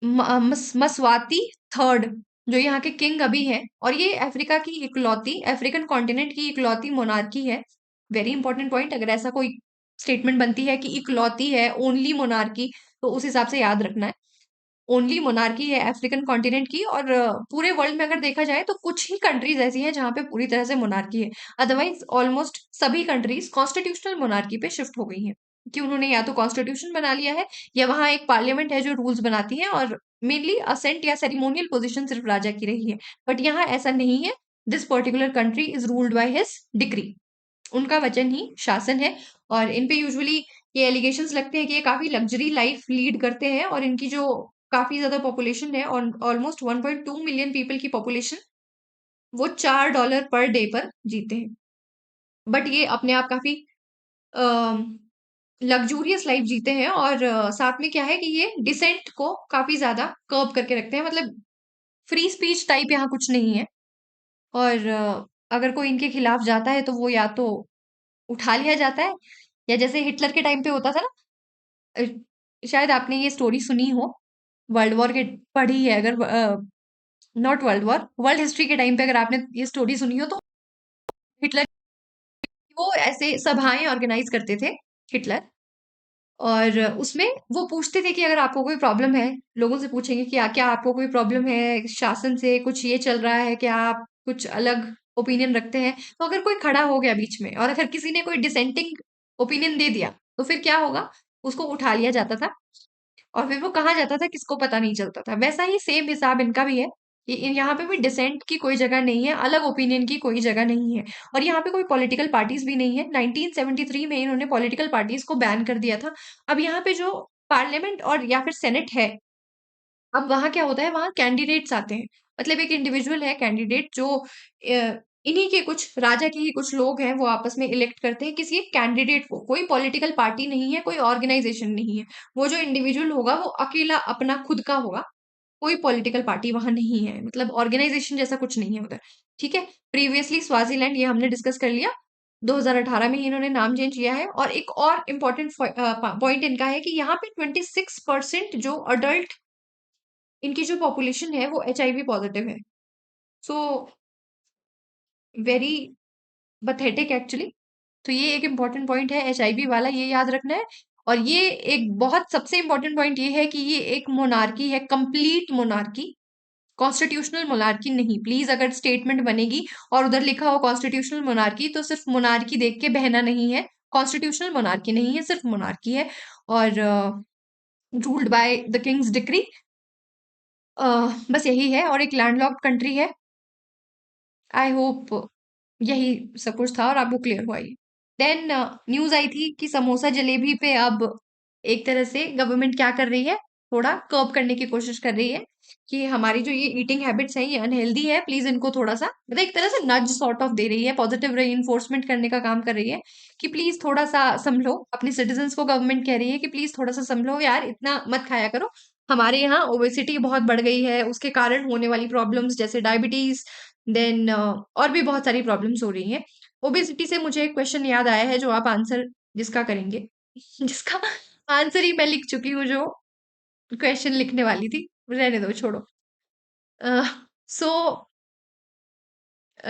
मसवाती थर्ड, जो यहाँ के किंग अभी हैं, और ये अफ्रीका की इकलौती, अफ्रीकन कॉन्टिनेंट की इकलौती मोनार्की है। वेरी इंपॉर्टेंट पॉइंट, अगर ऐसा कोई स्टेटमेंट बनती है कि इकलौती है, ओनली मोनार्की, तो उस हिसाब से याद रखना है। ओनली मोनार्की है अफ्रीकन कॉन्टिनेंट की, और पूरे वर्ल्ड में अगर देखा जाए तो कुछ ही कंट्रीज ऐसी हैं जहां पे पूरी तरह से मोनार्की है। अदरवाइज ऑलमोस्ट सभी कंट्रीज कॉन्स्टिट्यूशनल मोनार्की पे शिफ्ट हो गई हैं, कि उन्होंने या तो कॉन्स्टिट्यूशन बना लिया है, या वहां एक पार्लियामेंट है जो रूल्स बनाती है, और मेनली असेंट या सेरिमोनियल पोजीशन सिर्फ राजा की रही है। बट यहाँ ऐसा नहीं है। This particular country is ruled by his degree, उनका वचन ही शासन है। और इन पे यूजुअली ये एलिगेशंस लगते हैं कि ये काफी लग्जरी लाइफ लीड करते हैं, और इनकी जो काफी ज्यादा पॉपुलेशन है, और ऑलमोस्ट 1.2 मिलियन पीपल की पॉपुलेशन, वो $4 पर डे पर जीते हैं। बट ये अपने आप काफी लग्जूरियस लाइफ जीते हैं, और साथ में क्या है कि ये डिसेंट को काफी ज्यादा कर्ब करके रखते हैं, मतलब फ्री स्पीच टाइप यहाँ कुछ नहीं है। और अगर कोई इनके खिलाफ जाता है तो वो या तो उठा लिया जाता है, या जैसे हिटलर के टाइम पे होता था ना, शायद आपने ये स्टोरी सुनी हो, वर्ल्ड वॉर के पढ़ी है अगर, not world war, world history के टाइम पे अगर आपने ये स्टोरी सुनी हो, तो हिटलर, वो ऐसे सभाएं ऑर्गेनाइज करते थे हिटलर, और उसमें वो पूछते थे कि अगर आपको कोई प्रॉब्लम है, लोगों से पूछेंगे कि क्या आपको कोई प्रॉब्लम है शासन से, कुछ ये चल रहा है, क्या आप कुछ अलग ओपिनियन रखते हैं? तो अगर कोई खड़ा हो गया बीच में, और अगर किसी ने कोई डिसेंटिंग ओपिनियन दे दिया, तो फिर क्या होगा? उसको उठा लिया जाता था, और फिर वो कहाँ जाता था किसको पता नहीं चलता था। वैसा ही सेम हिसाब इनका भी है कि यहाँ पे भी डिसेंट की कोई जगह नहीं है, अलग ओपिनियन की कोई जगह नहीं है। और यहाँ पे कोई पॉलिटिकल पार्टीज भी नहीं है। 1973 में इन्होंने पॉलिटिकल पार्टीज को बैन कर दिया था। अब यहाँ पे जो पार्लियामेंट और या फिर सेनेट है, अब वहां क्या होता है, वहां कैंडिडेट्स आते हैं। मतलब एक इंडिविजुअल है कैंडिडेट जो इन्हीं के कुछ राजा के ही कुछ लोग हैं, वो आपस में इलेक्ट करते हैं किसी एक कैंडिडेट को। कोई पॉलिटिकल पार्टी नहीं है, कोई ऑर्गेनाइजेशन नहीं है। वो जो इंडिविजुअल होगा वो अकेला अपना खुद का होगा। कोई पॉलिटिकल पार्टी वहां नहीं है, मतलब ऑर्गेनाइजेशन जैसा कुछ नहीं है उधर। ठीक है। प्रीवियसली स्वाजीलैंड, ये हमने डिस्कस कर लिया। 2018 में ही इन्होंने नाम चेंज किया है। और एक और इम्पोर्टेंट पॉइंट इनका है कि यहाँ पे 26% जो अडल्ट इनकी जो पॉपुलेशन है वो HIV पॉजिटिव है। So very pathetic actually. तो ये एक इम्पॉर्टेंट पॉइंट है HIV वाला, ये याद रखना है। और ये एक बहुत सबसे इम्पोर्टेंट पॉइंट ये है कि ये एक मोनार्की है, कंप्लीट मोनार्की, कॉन्स्टिट्यूशनल मोनार्की नहीं। प्लीज अगर स्टेटमेंट बनेगी और उधर लिखा हो कॉन्स्टिट्यूशनल मोनार्की, तो सिर्फ मोनार्की देख के बहना नहीं है। कॉन्स्टिट्यूशनल मोनार्की नहीं है, सिर्फ मोनार्की है। और ruled by the Kings decree. बस यही है। और एक लैंडलॉक्ड कंट्री है। आई होप यही सब कुछ था और आपको क्लियर हुआ ये। देन न्यूज आई थी कि समोसा जलेबी पे अब एक तरह से गवर्नमेंट क्या कर रही है, थोड़ा कर्ब करने की कोशिश कर रही है कि हमारी जो ये ईटिंग हैबिट्स हैं ये अनहेल्दी है, प्लीज इनको थोड़ा सा, मतलब एक तरह से नज सॉर्ट ऑफ दे रही है, पॉजिटिव रीइंफोर्समेंट करने का काम कर रही है कि प्लीज थोड़ा सा संभलो। अपने सिटीजन्स को गवर्नमेंट कह रही है कि प्लीज थोड़ा सा संभलो यार, इतना मत खाया करो। हमारे यहाँ ओबेसिटी बहुत बढ़ गई है, उसके कारण होने वाली प्रॉब्लम्स जैसे डायबिटीज, देन और भी बहुत सारी प्रॉब्लम्स हो रही हैं। ओबेसिटी से मुझे एक क्वेश्चन याद आया है जो आप आंसर जिसका करेंगे जिसका आंसर ही मैं लिख चुकी हूँ, जो क्वेश्चन लिखने वाली थी, रहने दो, छोड़ो। सो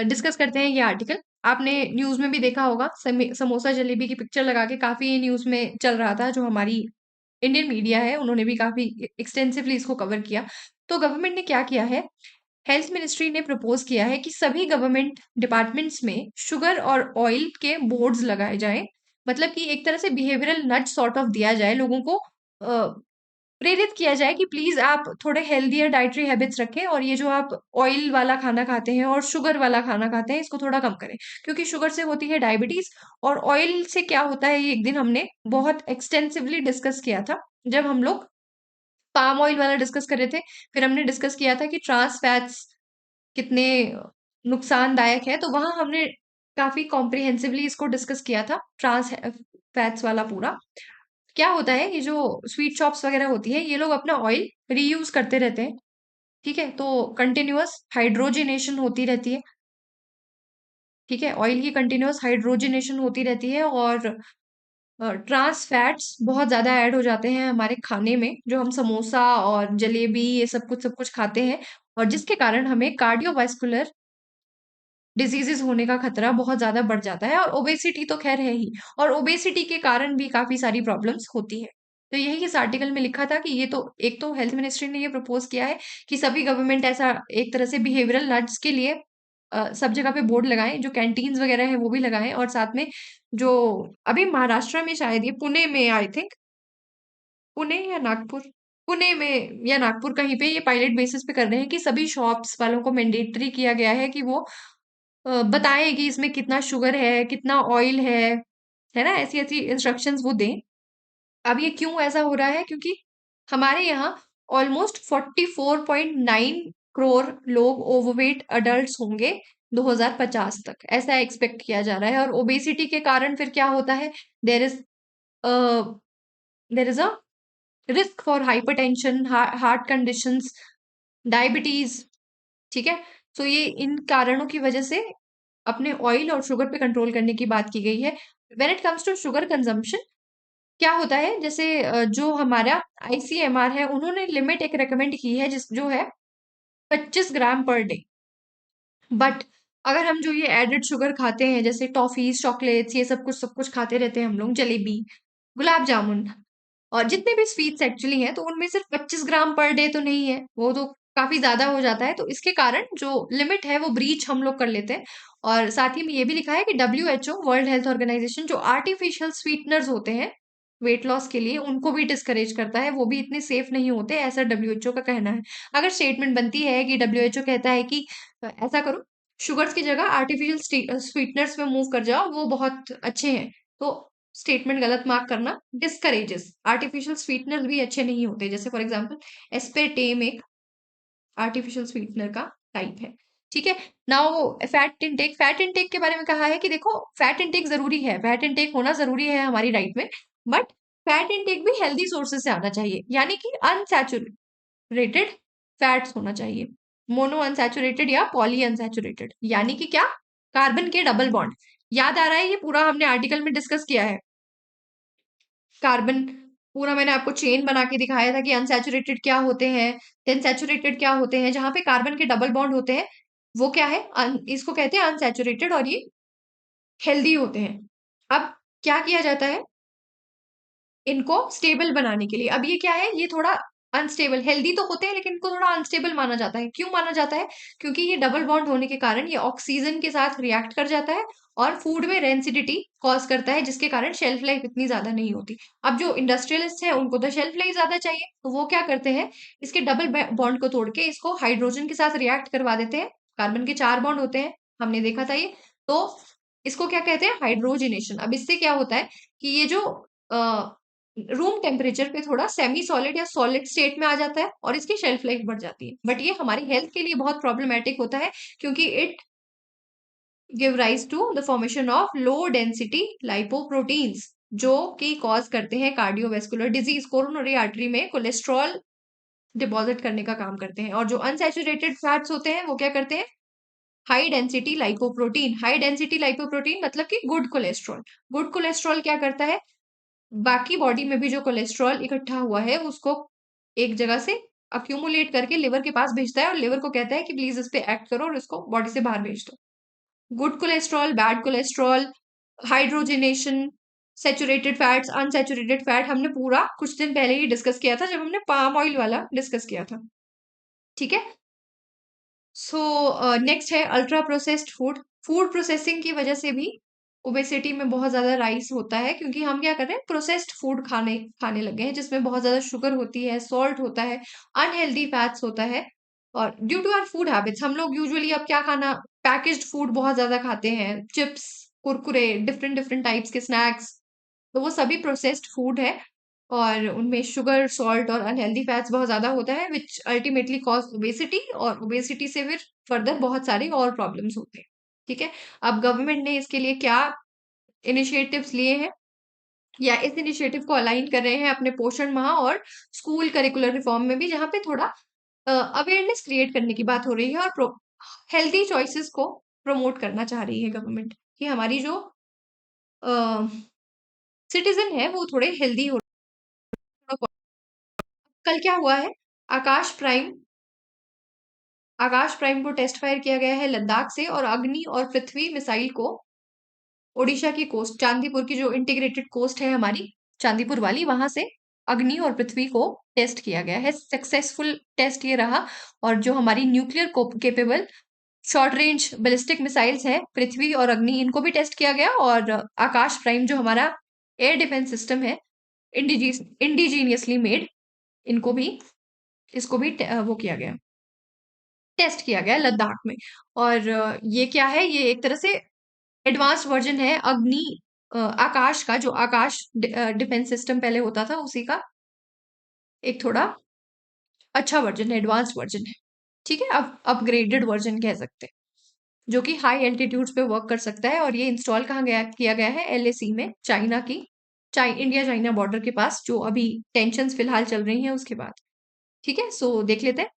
डिस्कस करते हैं ये आर्टिकल। आपने न्यूज में भी देखा होगा, समोसा जलेबी की पिक्चर लगा के काफी न्यूज में चल रहा था। जो हमारी इंडियन मीडिया है उन्होंने भी काफी एक्सटेंसिवली इसको कवर किया। तो गवर्नमेंट ने क्या किया है, हेल्थ मिनिस्ट्री ने प्रपोज किया है कि सभी गवर्नमेंट डिपार्टमेंट्स में शुगर और ऑयल के बोर्ड्स लगाए जाएं। मतलब कि एक तरह से बिहेवियरल नच सॉर्ट ऑफ दिया जाए, लोगों को प्रेरित किया जाए कि प्लीज आप थोड़े हेल्दियर डाइटरी हैबिट्स रखें, और ये जो आप ऑयल वाला खाना खाते हैं और शुगर वाला खाना खाते हैं इसको थोड़ा कम करें। क्योंकि शुगर से होती है डायबिटीज, और ऑयल से क्या होता है ये एक दिन हमने बहुत एक्सटेंसिवली डिस्कस किया था, जब हम लोग पाम ऑयल वाला डिस्कस कर रहे थे। फिर हमने डिस्कस किया था कि ट्रांस फैट्स कितने नुकसानदायक है, तो वहां हमने काफी कॉम्प्रिहेंसिवली इसको डिस्कस किया था, ट्रांस फैट्स वाला पूरा। क्या होता है, ये जो स्वीट शॉप्स वगैरह होती है ये लोग अपना ऑयल रीयूज करते रहते हैं। ठीक है। तो कंटिन्यूअस हाइड्रोजिनेशन होती रहती है। ठीक है, ऑयल की कंटिन्यूअस हाइड्रोजिनेशन होती रहती है, और ट्रांस फैट्स बहुत ज्यादा ऐड हो जाते हैं हमारे खाने में, जो हम समोसा और जलेबी ये सब कुछ खाते हैं, और जिसके कारण हमें कार्डियोवास्कुलर डिजीजेस होने का खतरा बहुत ज्यादा बढ़ जाता है। और ओबेसिटी तो खैर है ही, और ओबेसिटी के कारण भी काफी सारी प्रॉब्लम्स होती है। तो यही इस आर्टिकल में लिखा था कि ये तो एक तो हेल्थ मिनिस्ट्री ने ये प्रपोज किया है कि सभी गवर्नमेंट ऐसा एक तरह से बिहेवियरल नट्स के लिए सब जगह पे बोर्ड लगाएं, जो कैंटीन्स वगैरह है वो भी लगाएं, और साथ में जो अभी महाराष्ट्र में शायद, ये पुणे में आई थिंक, पुणे या नागपुर, पुणे में या नागपुर कहीं पे ये पायलट बेसिस पे कर रहे हैं कि सभी शॉप्स वालों को मैंडेटरी किया गया है कि वो बताएं कि इसमें कितना शुगर है, कितना ऑयल है ना, ऐसी ऐसी इंस्ट्रक्शंस वो दें। अब ये क्यों ऐसा हो रहा है, क्योंकि हमारे यहाँ ऑलमोस्ट 44.9 करोड़ लोग ओवरवेट अडल्ट्स होंगे 2050 तक, ऐसा एक्सपेक्ट किया जा रहा है। और ओबेसिटी के कारण फिर क्या होता है, there is there is a risk for hypertension, heart conditions, diabetes. ठीक है। तो ये इन कारणों की वजह से अपने ऑयल और शुगर पे कंट्रोल करने की बात की गई है। When it comes to sugar consumption, क्या होता है, जैसे जो हमारा ICMR है उन्होंने लिमिट एक रेकमेंड की है जिस जो है 25 ग्राम पर डे। बट अगर हम जो ये एडेड शुगर खाते हैं, जैसे टॉफीज, चॉकलेट्स, ये सब कुछ खाते रहते हैं हम लोग, जलेबी, गुलाब जामुन, और जितने भी स्वीट्स एक्चुअली हैं, तो उनमें सिर्फ 25 ग्राम पर डे तो नहीं है, वो तो काफी ज्यादा हो जाता है। तो इसके कारण जो लिमिट है वो ब्रीच हम लोग कर लेते हैं। और साथ ही में ये भी लिखा है कि WHO, वर्ल्ड हेल्थ ऑर्गेनाइजेशन, जो आर्टिफिशियल स्वीटनर्स होते हैं वेट लॉस के लिए उनको भी डिस्करेज करता है, वो भी इतने सेफ नहीं होते, ऐसा डब्ल्यूएचओ का कहना है। अगर स्टेटमेंट बनती है कि डब्ल्यूएचओ कहता है कि ऐसा करो, शुगर्स की जगह आर्टिफिशियल स्वीटनर्स में मूव कर जाओ, वो बहुत अच्छे हैं, तो स्टेटमेंट गलत मार्क करना डिस्करेजेस। आर्टिफिशियल स्वीटनर भी अच्छे नहीं होते, जैसे फॉर एग्जाम्पल एस्पेरटेम एक आर्टिफिशियल स्वीटनर का टाइप है। ठीक है। नाउ फैट इंटेक के बारे में कहा है कि देखो फैट इंटेक जरूरी है, फैट इंटेक होना जरूरी है हमारी डाइट में, बट फैट इंटेक भी हेल्दी सोर्सेज से आना चाहिए, यानी कि अनसैचुरेटेड फैट्स होना चाहिए, मोनो अनसैचुरेटेड या पॉली अनसैचुरेटेड, यानी कि क्या, कार्बन के डबल बॉन्ड। याद आ रहा है, ये पूरा हमने आर्टिकल में डिस्कस किया है। कार्बन पूरा मैंने आपको चेन बना के दिखाया था कि अनसैचुरेटेड क्या होते हैं, देन सैचुरेटेड क्या होते हैं, जहां पे कार्बन के डबल बॉन्ड होते हैं वो क्या है, इसको कहते हैं अनसैचुरेटेड, और ये हेल्दी होते हैं। अब क्या किया जाता है इनको स्टेबल बनाने के लिए, अब ये क्या है, ये थोड़ा अनस्टेबल, हेल्दी तो होते हैं लेकिन इनको थोड़ा अनस्टेबल माना जाता है। क्यों माना जाता है? क्योंकि ये डबल बॉन्ड होने के कारण ये ऑक्सीजन के साथ रिएक्ट कर जाता है और फूड में रेंसिडिटी कॉज करता है, जिसके कारण शेल्फ लाइफ इतनी ज्यादा नहीं होती। अब जो इंडस्ट्रियलिस्ट है उनको तो शेल्फ लाइफ ज्यादा चाहिए, तो वो क्या करते हैं, इसके डबल बॉन्ड को तोड़ के इसको हाइड्रोजन के साथ रिएक्ट करवा देते हैं। कार्बन के 4 बॉन्ड होते हैं, हमने देखा था ये, तो इसको क्या कहते हैं, हाइड्रोजिनेशन। अब इससे क्या होता है कि ये जो रूम टेम्परेचर पे थोड़ा सेमी सॉलिड या सॉलिड स्टेट में आ जाता है और इसकी शेल्फ लाइफ बढ़ जाती है, बट ये हमारी हेल्थ के लिए बहुत प्रॉब्लमेटिक होता है, क्योंकि it give rise to the formation of low density lipoproteins, जो कि कॉज करते हैं कार्डियोवेस्कुलर डिजीज, कोरोनरी आर्टरी में कोलेस्ट्रॉल डिपॉजिट करने का काम करते हैं। और जो अनसैचुरेटेड फैट्स होते हैं वो क्या करते हैं, high density lipoprotein. High density lipoprotein मतलब कि गुड कोलेस्ट्रॉल। गुड कोलेस्ट्रॉल क्या करता है, बाकी बॉडी में भी जो कोलेस्ट्रॉल इकट्ठा हुआ है उसको एक जगह से अक्यूमुलेट करके लिवर के पास भेजता है, और लिवर को कहता है कि प्लीज इस पे एक्ट करो और इसको बॉडी से बाहर भेज दो। Good cholesterol, bad cholesterol, hydrogenation, saturated fats, unsaturated fat, हमने पूरा कुछ दिन पहले ही डिस्कस किया था जब हमने पाम ऑयल वाला डिस्कस किया था। ठीक है। सो नेक्स्ट है ultra processed food. Food processing की वजह से भी ओबेसिटी में बहुत ज्यादा राइस होता है, क्योंकि हम क्या कर रहे हैं, प्रोसेस्ड फूड खाने खाने लगे हैं, जिसमें बहुत ज्यादा शुगर होती है, सॉल्ट होता है, अनहेल्दी फैट्स होता है। और due to our food habits हम लोग यूजुअली अब क्या खाना, पैकेज्ड फूड बहुत ज्यादा खाते हैं, chips, Kurkure, different different types के स्नैक्स, तो वो सभी प्रोसेस्ड फूड है, और उनमें शुगर, सॉल्ट और अनहेल्दी फैट्स बहुत ज्यादा होता है, विच अल्टीमेटली कॉज ओबेसिटी, और ओबेसिटी से फिर फर्दर बहुत सारे और प्रॉब्लम्स होते हैं। ठीक है। अब गवर्नमेंट ने इसके लिए क्या इनिशिएटिव्स लिए हैं, या इस इनिशिएटिव को अलाइन कर रहे हैं अपने पोषण माह और स्कूल करिकुलर रिफॉर्म में भी, जहाँ पे थोड़ा अवेयरनेस क्रिएट करने की बात हो रही है, और हेल्दी चॉइसेस को प्रमोट करना चाह रही है गवर्नमेंट, कि हमारी जो सिटीजन है वो थोड़े हेल्दी हो। कल क्या हुआ है, आकाश प्राइम आकाश प्राइम को टेस्ट फायर किया गया है लद्दाख से, और अग्नि और पृथ्वी मिसाइल को ओडिशा की कोस्ट, चांदीपुर की जो इंटीग्रेटेड कोस्ट है हमारी चांदीपुर वाली, वहां से अग्नि और पृथ्वी को टेस्ट किया गया है। सक्सेसफुल टेस्ट ये रहा। और जो हमारी nuclear capable short range ballistic missiles है पृथ्वी और अग्नि, इनको भी टेस्ट किया गया, और आकाश प्राइम जो हमारा एयर डिफेंस सिस्टम है, इंडिजीनियसली मेड, इनको भी इसको भी वो किया गया, टेस्ट किया गया लद्दाख में। और ये क्या है, ये एक तरह से एडवांस वर्जन है अग्नि, आकाश का, जो आकाश डिफेंस सिस्टम पहले होता था उसी का एक थोड़ा अच्छा वर्जन है, एडवांस वर्जन है। ठीक है, अब अपग्रेडेड वर्जन कह सकते हैं, जो कि हाई एल्टीट्यूड्स पे वर्क कर सकता है। और ये इंस्टॉल कहाँ गया किया गया है, एलएसी में, चाइना की इंडिया चाइना बॉर्डर के पास, जो अभी टेंशंस फिलहाल चल रही हैं उसके बाद। ठीक है, सो देख लेते हैं।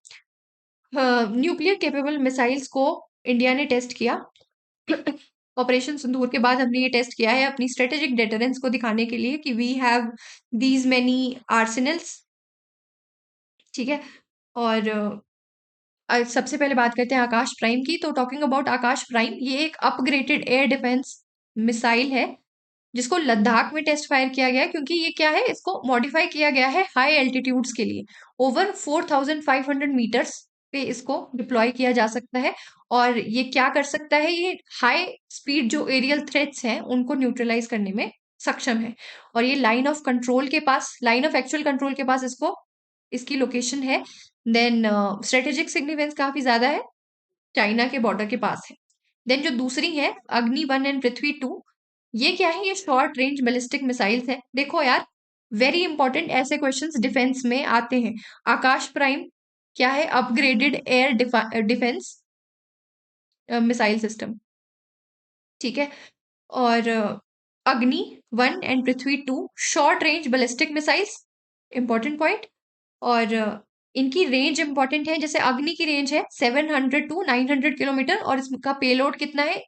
न्यूक्लियर केपेबल मिसाइल्स को इंडिया ने टेस्ट किया। ऑपरेशन सिंदूर के बाद हमने ये टेस्ट किया है अपनी स्ट्रेटेजिक डेटरेंस को दिखाने के लिए कि we have these many Arsenal's. ठीक है। और सबसे पहले बात करते हैं आकाश प्राइम की। तो टॉकिंग अबाउट आकाश प्राइम, ये एक अपग्रेडेड एयर डिफेंस मिसाइल है, जिसको लद्दाख में टेस्ट फायर किया गया है, क्योंकि ये क्या है, इसको मॉडिफाई किया गया है हाई एल्टीट्यूड्स के लिए। ओवर 4500 मीटर्स पे इसको डिप्लॉय किया जा सकता है, और ये क्या कर सकता है, ये हाई स्पीड जो एरियल थ्रेट्स हैं उनको न्यूट्रलाइज करने में सक्षम है। और ये लाइन ऑफ कंट्रोल के पास, लाइन ऑफ एक्चुअल कंट्रोल के पास इसको इसकी लोकेशन है। देन स्ट्रेटेजिक सिग्निफिकेंस काफी ज्यादा है, चाइना के बॉर्डर के पास है। देन जो दूसरी है अग्नि 1 एंड पृथ्वी 2, ये क्या है? ये शॉर्ट रेंज बैलिस्टिक मिसाइल्स है। देखो यार, वेरी इंपॉर्टेंट, ऐसे क्वेश्चंस डिफेंस में आते हैं। आकाश प्राइम क्या है? Upgraded air defence missile system, ठीक है। और अग्नि 1 and Prithvi 2 short range ballistic missiles, important point. और इनकी रेंज इंपॉर्टेंट है। जैसे अग्नि की रेंज है 700 टू 900 किलोमीटर और इसका पेलोड कितना है?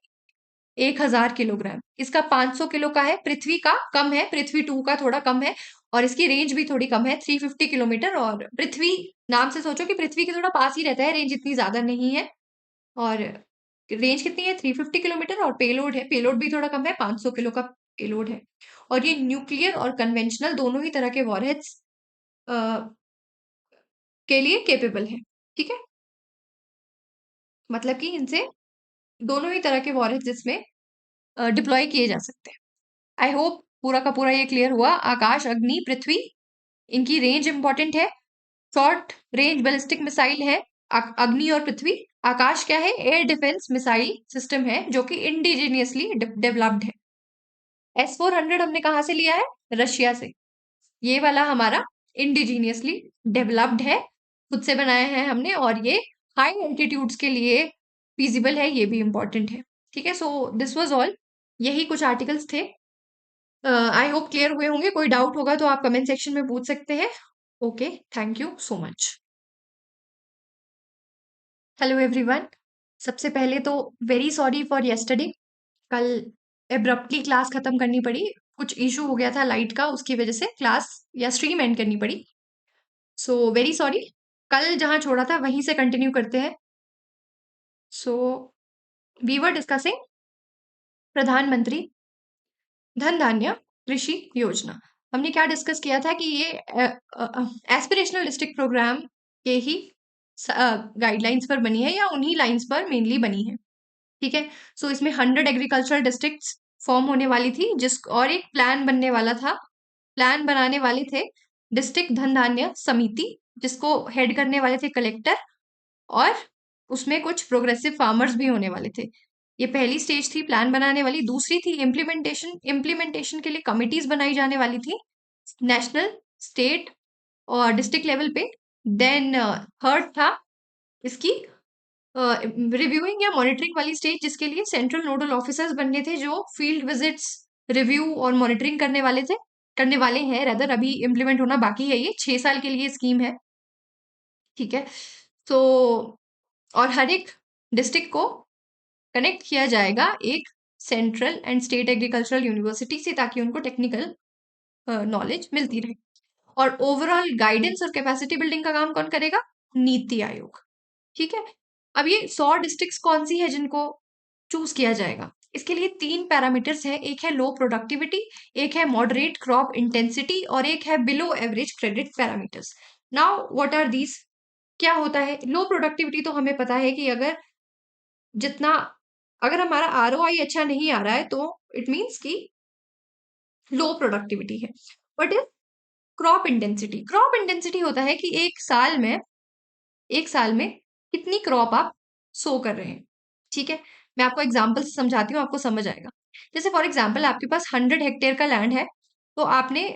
1000 किलोग्राम। इसका 500 किलो का है। पृथ्वी का कम है, पृथ्वी 2 का थोड़ा कम है और इसकी रेंज भी थोड़ी कम है, 350 किलोमीटर। और पृथ्वी, नाम से सोचो कि पृथ्वी के थोड़ा पास ही रहता है, रेंज इतनी ज्यादा नहीं है। और रेंज कितनी है? 350 किलोमीटर। और पेलोड है, पेलोड भी थोड़ा कम है, 500 किलो का पेलोड है। और ये न्यूक्लियर और कन्वेंशनल दोनों ही तरह के वॉरहेड्स के लिए केपेबल है, ठीक है। मतलब कि इनसे दोनों ही तरह के वॉरहेड्स इसमें डिप्लॉय किए जा सकते हैं। आई होप पूरा का पूरा ये क्लियर हुआ। आकाश, अग्नि, पृथ्वी, इनकी रेंज इंपॉर्टेंट है। शॉर्ट रेंज बैलिस्टिक मिसाइल है अग्नि और पृथ्वी। आकाश क्या है? एयर डिफेंस मिसाइल सिस्टम है जो कि इंडिजीनियसली डेवलप्ड है। S-400 हमने कहाँ से लिया है? रशिया से। ये वाला हमारा इंडिजीनियसली डेवलप्ड है, खुद से बनाया है हमने। और ये हाई एल्टीट्यूड्स के लिए फीजिबल है, ये भी इंपॉर्टेंट है, ठीक है। सो दिस वाज ऑल, यही कुछ आर्टिकल्स थे। आई होप क्लियर हुए होंगे। कोई डाउट होगा तो आप कमेंट सेक्शन में पूछ सकते हैं। Okay, thank you so much. Hello everyone, सबसे पहले तो वेरी सॉरी फॉर यस्टरडे। कल एब्रप्टली क्लास खत्म करनी पड़ी, कुछ इशू हो गया था लाइट का, उसकी वजह से क्लास या स्ट्रीम एंड करनी पड़ी। So very sorry. कल जहां छोड़ा था वहीं से कंटिन्यू करते हैं। सो वी वर डिस्कसिंग प्रधानमंत्री धन धान्य कृषि योजना। हमने क्या डिस्कस किया था कि ये एस्पिरेशनल डिस्ट्रिक्ट प्रोग्राम के ही गाइडलाइंस पर बनी है या उन्हीं लाइंस पर मेनली बनी है, ठीक है। सो इसमें 100 एग्रीकल्चरल डिस्ट्रिक्ट्स फॉर्म होने वाली थी, जिस और एक प्लान बनने वाला था। प्लान बनाने वाले थे डिस्ट्रिक्ट धन धान्य समिति, जिसको हेड करने वाले थे कलेक्टर। और उसमें कुछ प्रोग्रेसिव फार्मर्स भी होने वाले थे। ये पहली स्टेज थी प्लान बनाने वाली। दूसरी थी इम्प्लीमेंटेशन। इम्प्लीमेंटेशन के लिए कमिटीज बनाई जाने वाली थी, नेशनल, स्टेट और डिस्ट्रिक्ट लेवल पे। देन थर्ड था इसकी रिव्यूइंग या मॉनिटरिंग वाली स्टेज, जिसके लिए सेंट्रल नोडल ऑफिसर्स बनने थे जो फील्ड विजिट्स, रिव्यू और मॉनिटरिंग करने वाले थे, करने वाले हैं रेदर। अभी इम्प्लीमेंट होना बाकी है, ये 6 साल के लिए स्कीम है, ठीक है। तो और हर एक डिस्ट्रिक्ट को कनेक्ट किया जाएगा एक central and state agricultural university से, ताकि उनको टेक्निकल नॉलेज मिलती रहे। और ओवरऑल गाइडेंस और कैपेसिटी बिल्डिंग का काम कौन करेगा? नीति आयोग, ठीक है। अब ये 100 डिस्ट्रिक्ट्स कौन सी है जिनको चूज किया जाएगा? इसके लिए 3 पैरामीटर्स है। एक है लो प्रोडक्टिविटी, एक है मॉडरेट क्रॉप इंटेंसिटी और एक है below average credit parameters. Now what are these? क्या होता है लो प्रोडक्टिविटी? तो हमें पता है कि जितना अगर हमारा आरओआई अच्छा नहीं आ रहा है तो इट मीन्स कि लो प्रोडक्टिविटी है। But is crop intensity, crop intensity होता है कि एक साल में कितनी क्रॉप आप सो कर रहे हैं, ठीक है। मैं आपको एग्जांपल से समझाती हूँ, आपको समझ आएगा। जैसे फॉर एग्जांपल आपके पास 100 हेक्टेयर का लैंड है, तो आपने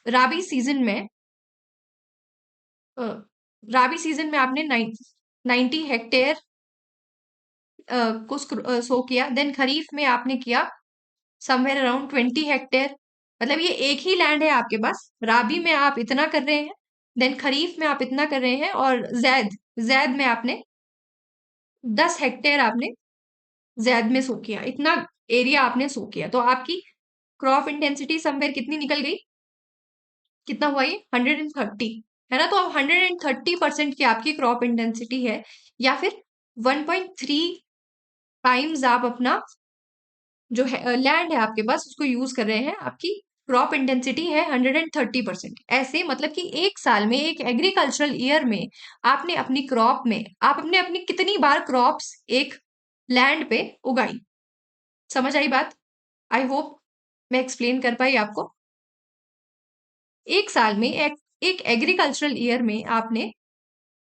राबी सीजन में आपने 90 हेक्टेयर को सो किया। देन खरीफ में आपने किया समवेयर अराउंड 20 हेक्टेयर। मतलब ये एक ही लैंड है आपके पास, राबी में आप इतना कर रहे हैं, देन खरीफ में आप इतना कर रहे हैं, और जैद जैद में आपने 10 हेक्टेयर आपने जैद में सो किया, इतना एरिया आपने सो किया। तो आपकी क्रॉप इंटेंसिटी समवेयर कितनी निकल गई? कितना हुआ ये? 130, है ना। तो अब 130% की आपकी क्रॉप इंटेंसिटी है, या फिर 1.3 टाइम्स आप अपना जो है लैंड है आपके पास उसको यूज कर रहे हैं। आपकी क्रॉप इंटेंसिटी है 130%। ऐसे मतलब कि एक साल में, एक एग्रीकल्चरल ईयर में आपने अपनी क्रॉप में आपने अपनी कितनी बार क्रॉप्स एक लैंड पे उगाई। समझ आई बात? आई होप मैं एक्सप्लेन कर पाई आपको? एक साल में एक एग्रीकल्चरल ईयर में आपने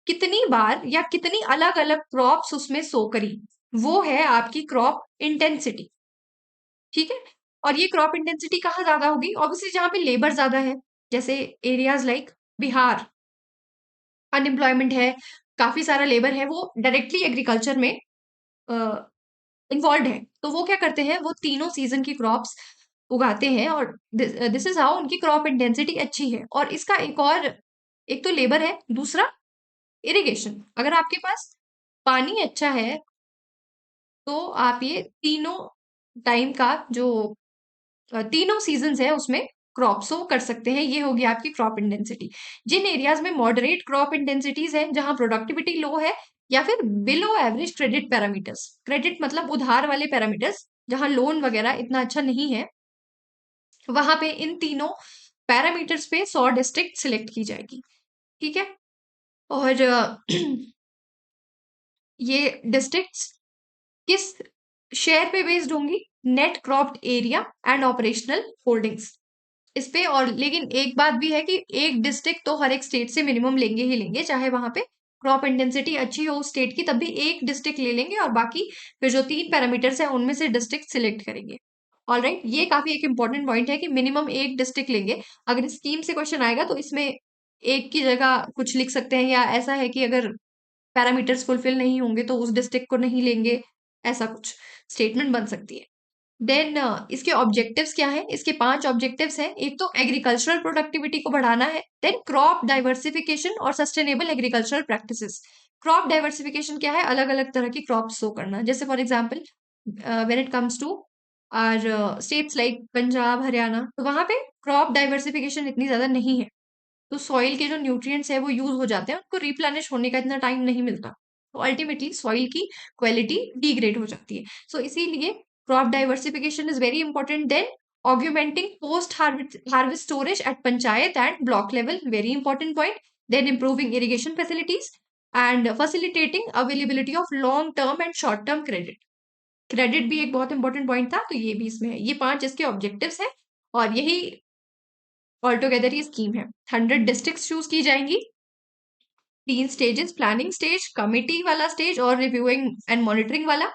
कितनी बार या कितनी अलग अलग क्रॉप्स उसमें सो करी, वो है आपकी क्रॉप इंटेंसिटी। ठीक है। और ये क्रॉप इंटेंसिटी कहाँ ज्यादा होगी? ऑब्वियसली जहां पे लेबर ज्यादा है, जैसे एरियाज लाइक बिहार, अनएम्प्लॉयमेंट है, काफी सारा लेबर है, वो डायरेक्टली एग्रीकल्चर में इन्वॉल्व है। तो वो क्या करते हैं, वो तीनों सीजन की क्रॉप्स उगाते हैं, और दिस इज हाउ उनकी क्रॉप इंटेंसिटी अच्छी है। और इसका एक तो लेबर है, दूसरा इरिगेशन। अगर आपके पास पानी अच्छा है तो आप ये तीनों टाइम का जो तीनों सीजन्स है उसमें क्रॉप्स को कर सकते हैं। ये होगी आपकी क्रॉप इंटेंसिटी। जिन एरियाज में मॉडरेट क्रॉप इंटेंसिटीज है, जहां प्रोडक्टिविटी लो है, या फिर below average credit parameters, credit मतलब उधार वाले पैरामीटर्स, जहां लोन वगैरह इतना अच्छा नहीं है, वहां पे इन तीनों पैरामीटर्स पे 100 डिस्ट्रिक्ट सिलेक्ट की जाएगी। ठीक है। और ये डिस्ट्रिक्ट्स किस शेयर पे बेस्ड होंगी? Net cropped area and operational holdings इस पे। और लेकिन एक बात भी है कि एक डिस्ट्रिक्ट तो हर एक स्टेट से मिनिमम लेंगे ही लेंगे, चाहे वहां पे क्रॉप इंटेंसिटी अच्छी हो उस स्टेट की, तब भी एक डिस्ट्रिक्ट ले लेंगे, और बाकी फिर जो 3 पैरामीटर्स हैं उनमें से डिस्ट्रिक्ट सिलेक्ट करेंगे। ऑल राइट, ये काफी एक इंपॉर्टेंट पॉइंट है कि मिनिमम एक डिस्ट्रिक्ट लेंगे। अगर स्कीम से क्वेश्चन आएगा तो इसमें एक की जगह कुछ लिख सकते हैं, या ऐसा है कि अगर पैरामीटर्स फुलफिल नहीं होंगे तो उस डिस्ट्रिक्ट को नहीं लेंगे, ऐसा कुछ स्टेटमेंट बन सकती है। देन इसके ऑब्जेक्टिव्स क्या है? इसके 5 ऑब्जेक्टिव्स हैं। एक तो एग्रीकल्चरल प्रोडक्टिविटी को बढ़ाना है, देन क्रॉप डाइवर्सिफिकेशन और sustainable agricultural practices. Crop diversification क्या है? अलग अलग तरह की क्रॉप सो करना। जैसे for example when it comes to our states like Punjab, Haryana, तो वहां पे क्रॉप डाइवर्सिफिकेशन इतनी ज्यादा नहीं है, तो सॉइल के जो न्यूट्रिएंट्स है वो यूज हो जाते हैं, उनको रिप्लेनिश होने का इतना टाइम नहीं मिलता, तो अल्टीमेटली सॉइल की क्वालिटी डिग्रेड हो जाती है। सो इसीलिए crop diversification is very important. Then augmenting post harvest storage at panchayat and block level, very important point. Then improving irrigation facilities and facilitating availability of long term and short term credit. Credit भी एक बहुत important point था, तो ये भी इसमें है। ये 5 इसके ऑब्जेक्टिव्स हैं, और यही ऑल टुगेदर ये स्कीम है। 100 डिस्ट्रिक्ट चूज की जाएंगी, 3 स्टेजेस, प्लानिंग स्टेज, कमिटी वाला स्टेज, और रिव्यूइंग एंड मॉनिटरिंग वाला।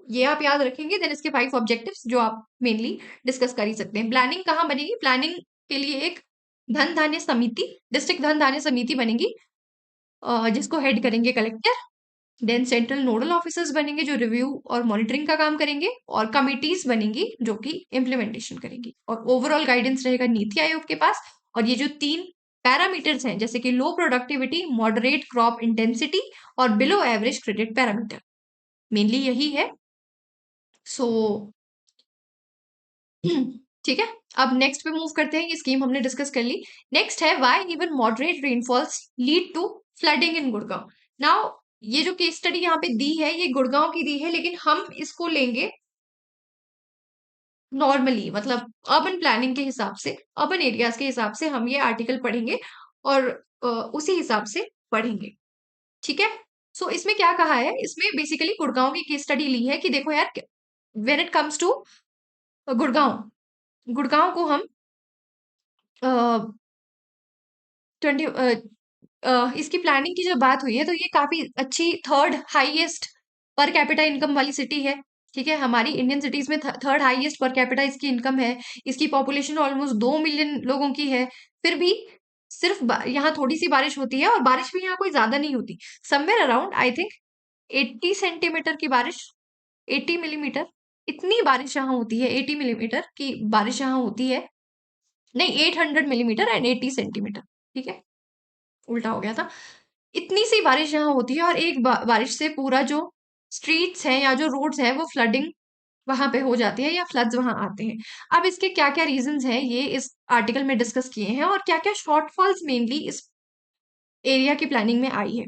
ये आप याद रखेंगे। देन इसके 5 ऑब्जेक्टिव्स जो आप मेनली डिस्कस कर ही सकते हैं। प्लानिंग कहाँ बनेगी? प्लानिंग के लिए एक धन धान्य समिति, डिस्ट्रिक्ट धन धान्य समिति बनेगी, जिसको हेड करेंगे collector. Then central nodal officers बनेंगे जो रिव्यू और मॉनिटरिंग का काम करेंगे, और कमिटीज बनेंगी जो कि इम्प्लीमेंटेशन करेंगी, और ओवरऑल गाइडेंस रहेगा नीति आयोग के पास। और ये जो 3 पैरामीटर्स हैं, जैसे कि low productivity, moderate crop intensity और below average credit parameter, mainly यही है। सो ठीक है। अब नेक्स्ट पे मूव करते हैं। ये स्कीम हमने डिस्कस कर ली। नेक्स्ट है why even moderate rainfalls lead to flooding in Gurgaon. Now ये जो केस स्टडी यहाँ पे दी है, ये गुड़गांव की दी है, लेकिन हम इसको लेंगे नॉर्मली, मतलब अर्बन प्लानिंग के हिसाब से, अर्बन एरियाज के हिसाब से हम ये आर्टिकल पढ़ेंगे, और उसी हिसाब से पढ़ेंगे। ठीक है। सो इसमें क्या कहा है? इसमें बेसिकली गुड़गांव की केस स्टडी ली है कि देखो यार, when it comes to Gurgaon, Gurgaon को हम 20 इसकी प्लानिंग की जब बात हुई है, तो ये काफी अच्छी third highest per capita income वाली सिटी है। ठीक है, हमारी इंडियन सिटीज में थर्ड हाईएस्ट पर कैपिटा इसकी इनकम है। इसकी पॉपुलेशन ऑलमोस्ट 2 मिलियन लोगों की है। फिर भी सिर्फ यहाँ थोड़ी सी बारिश होती है, और बारिश भी यहाँ कोई ज्यादा नहीं होती। Somewhere around I think 80 centimetre की बारिश, 80 मिलीमीटर, इतनी बारिश यहाँ होती है। 80 मिलीमीटर की बारिश यहाँ होती है, नहीं 800 मिलीमीटर एंड 80 सेंटीमीटर। ठीक है, उल्टा हो गया था। इतनी सी बारिश यहाँ होती है, और एक बारिश से पूरा जो स्ट्रीट्स हैं या जो रोड्स हैं वो फ्लडिंग वहां पे हो जाती है, या फ्लड्स वहां आते हैं। अब इसके क्या क्या रीजंस हैं, ये इस आर्टिकल में डिस्कस किए हैं, और क्या क्या शॉर्टफॉल्स मेनली इस एरिया की प्लानिंग में आई है।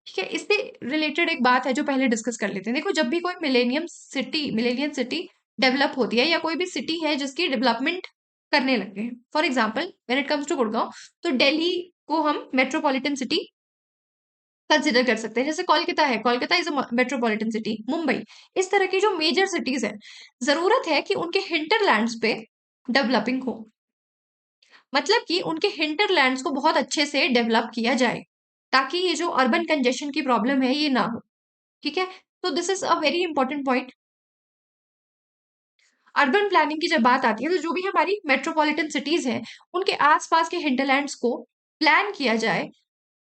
ठीक है, इससे रिलेटेड एक बात है जो पहले डिस्कस कर लेते हैं। देखो, जब भी कोई मिलेनियम सिटी डेवलप होती है, या कोई भी सिटी है जिसकी डेवलपमेंट करने लगते हैं, for example when it comes to Gurgaon, तो दिल्ली को हम मेट्रोपॉलिटन सिटी कंसिडर कर सकते हैं। जैसे कोलकाता है, Kolkata is a metropolitan city, Mumbai, इस तरह की जो मेजर सिटीज है, जरूरत है कि उनके हिंटरलैंड्स पे डेवलपिंग हो, मतलब कि उनके हिंटरलैंड्स को बहुत अच्छे से डेवलप किया जाए ताकि ये जो अर्बन कंजेशन की प्रॉब्लम है ये ना हो। ठीक है, तो this is a very important point. Urban planning की जब बात आती है तो जो भी हमारी मेट्रोपॉलिटन सिटीज हैं उनके आसपास के हिंटरलैंड्स को प्लान किया जाए,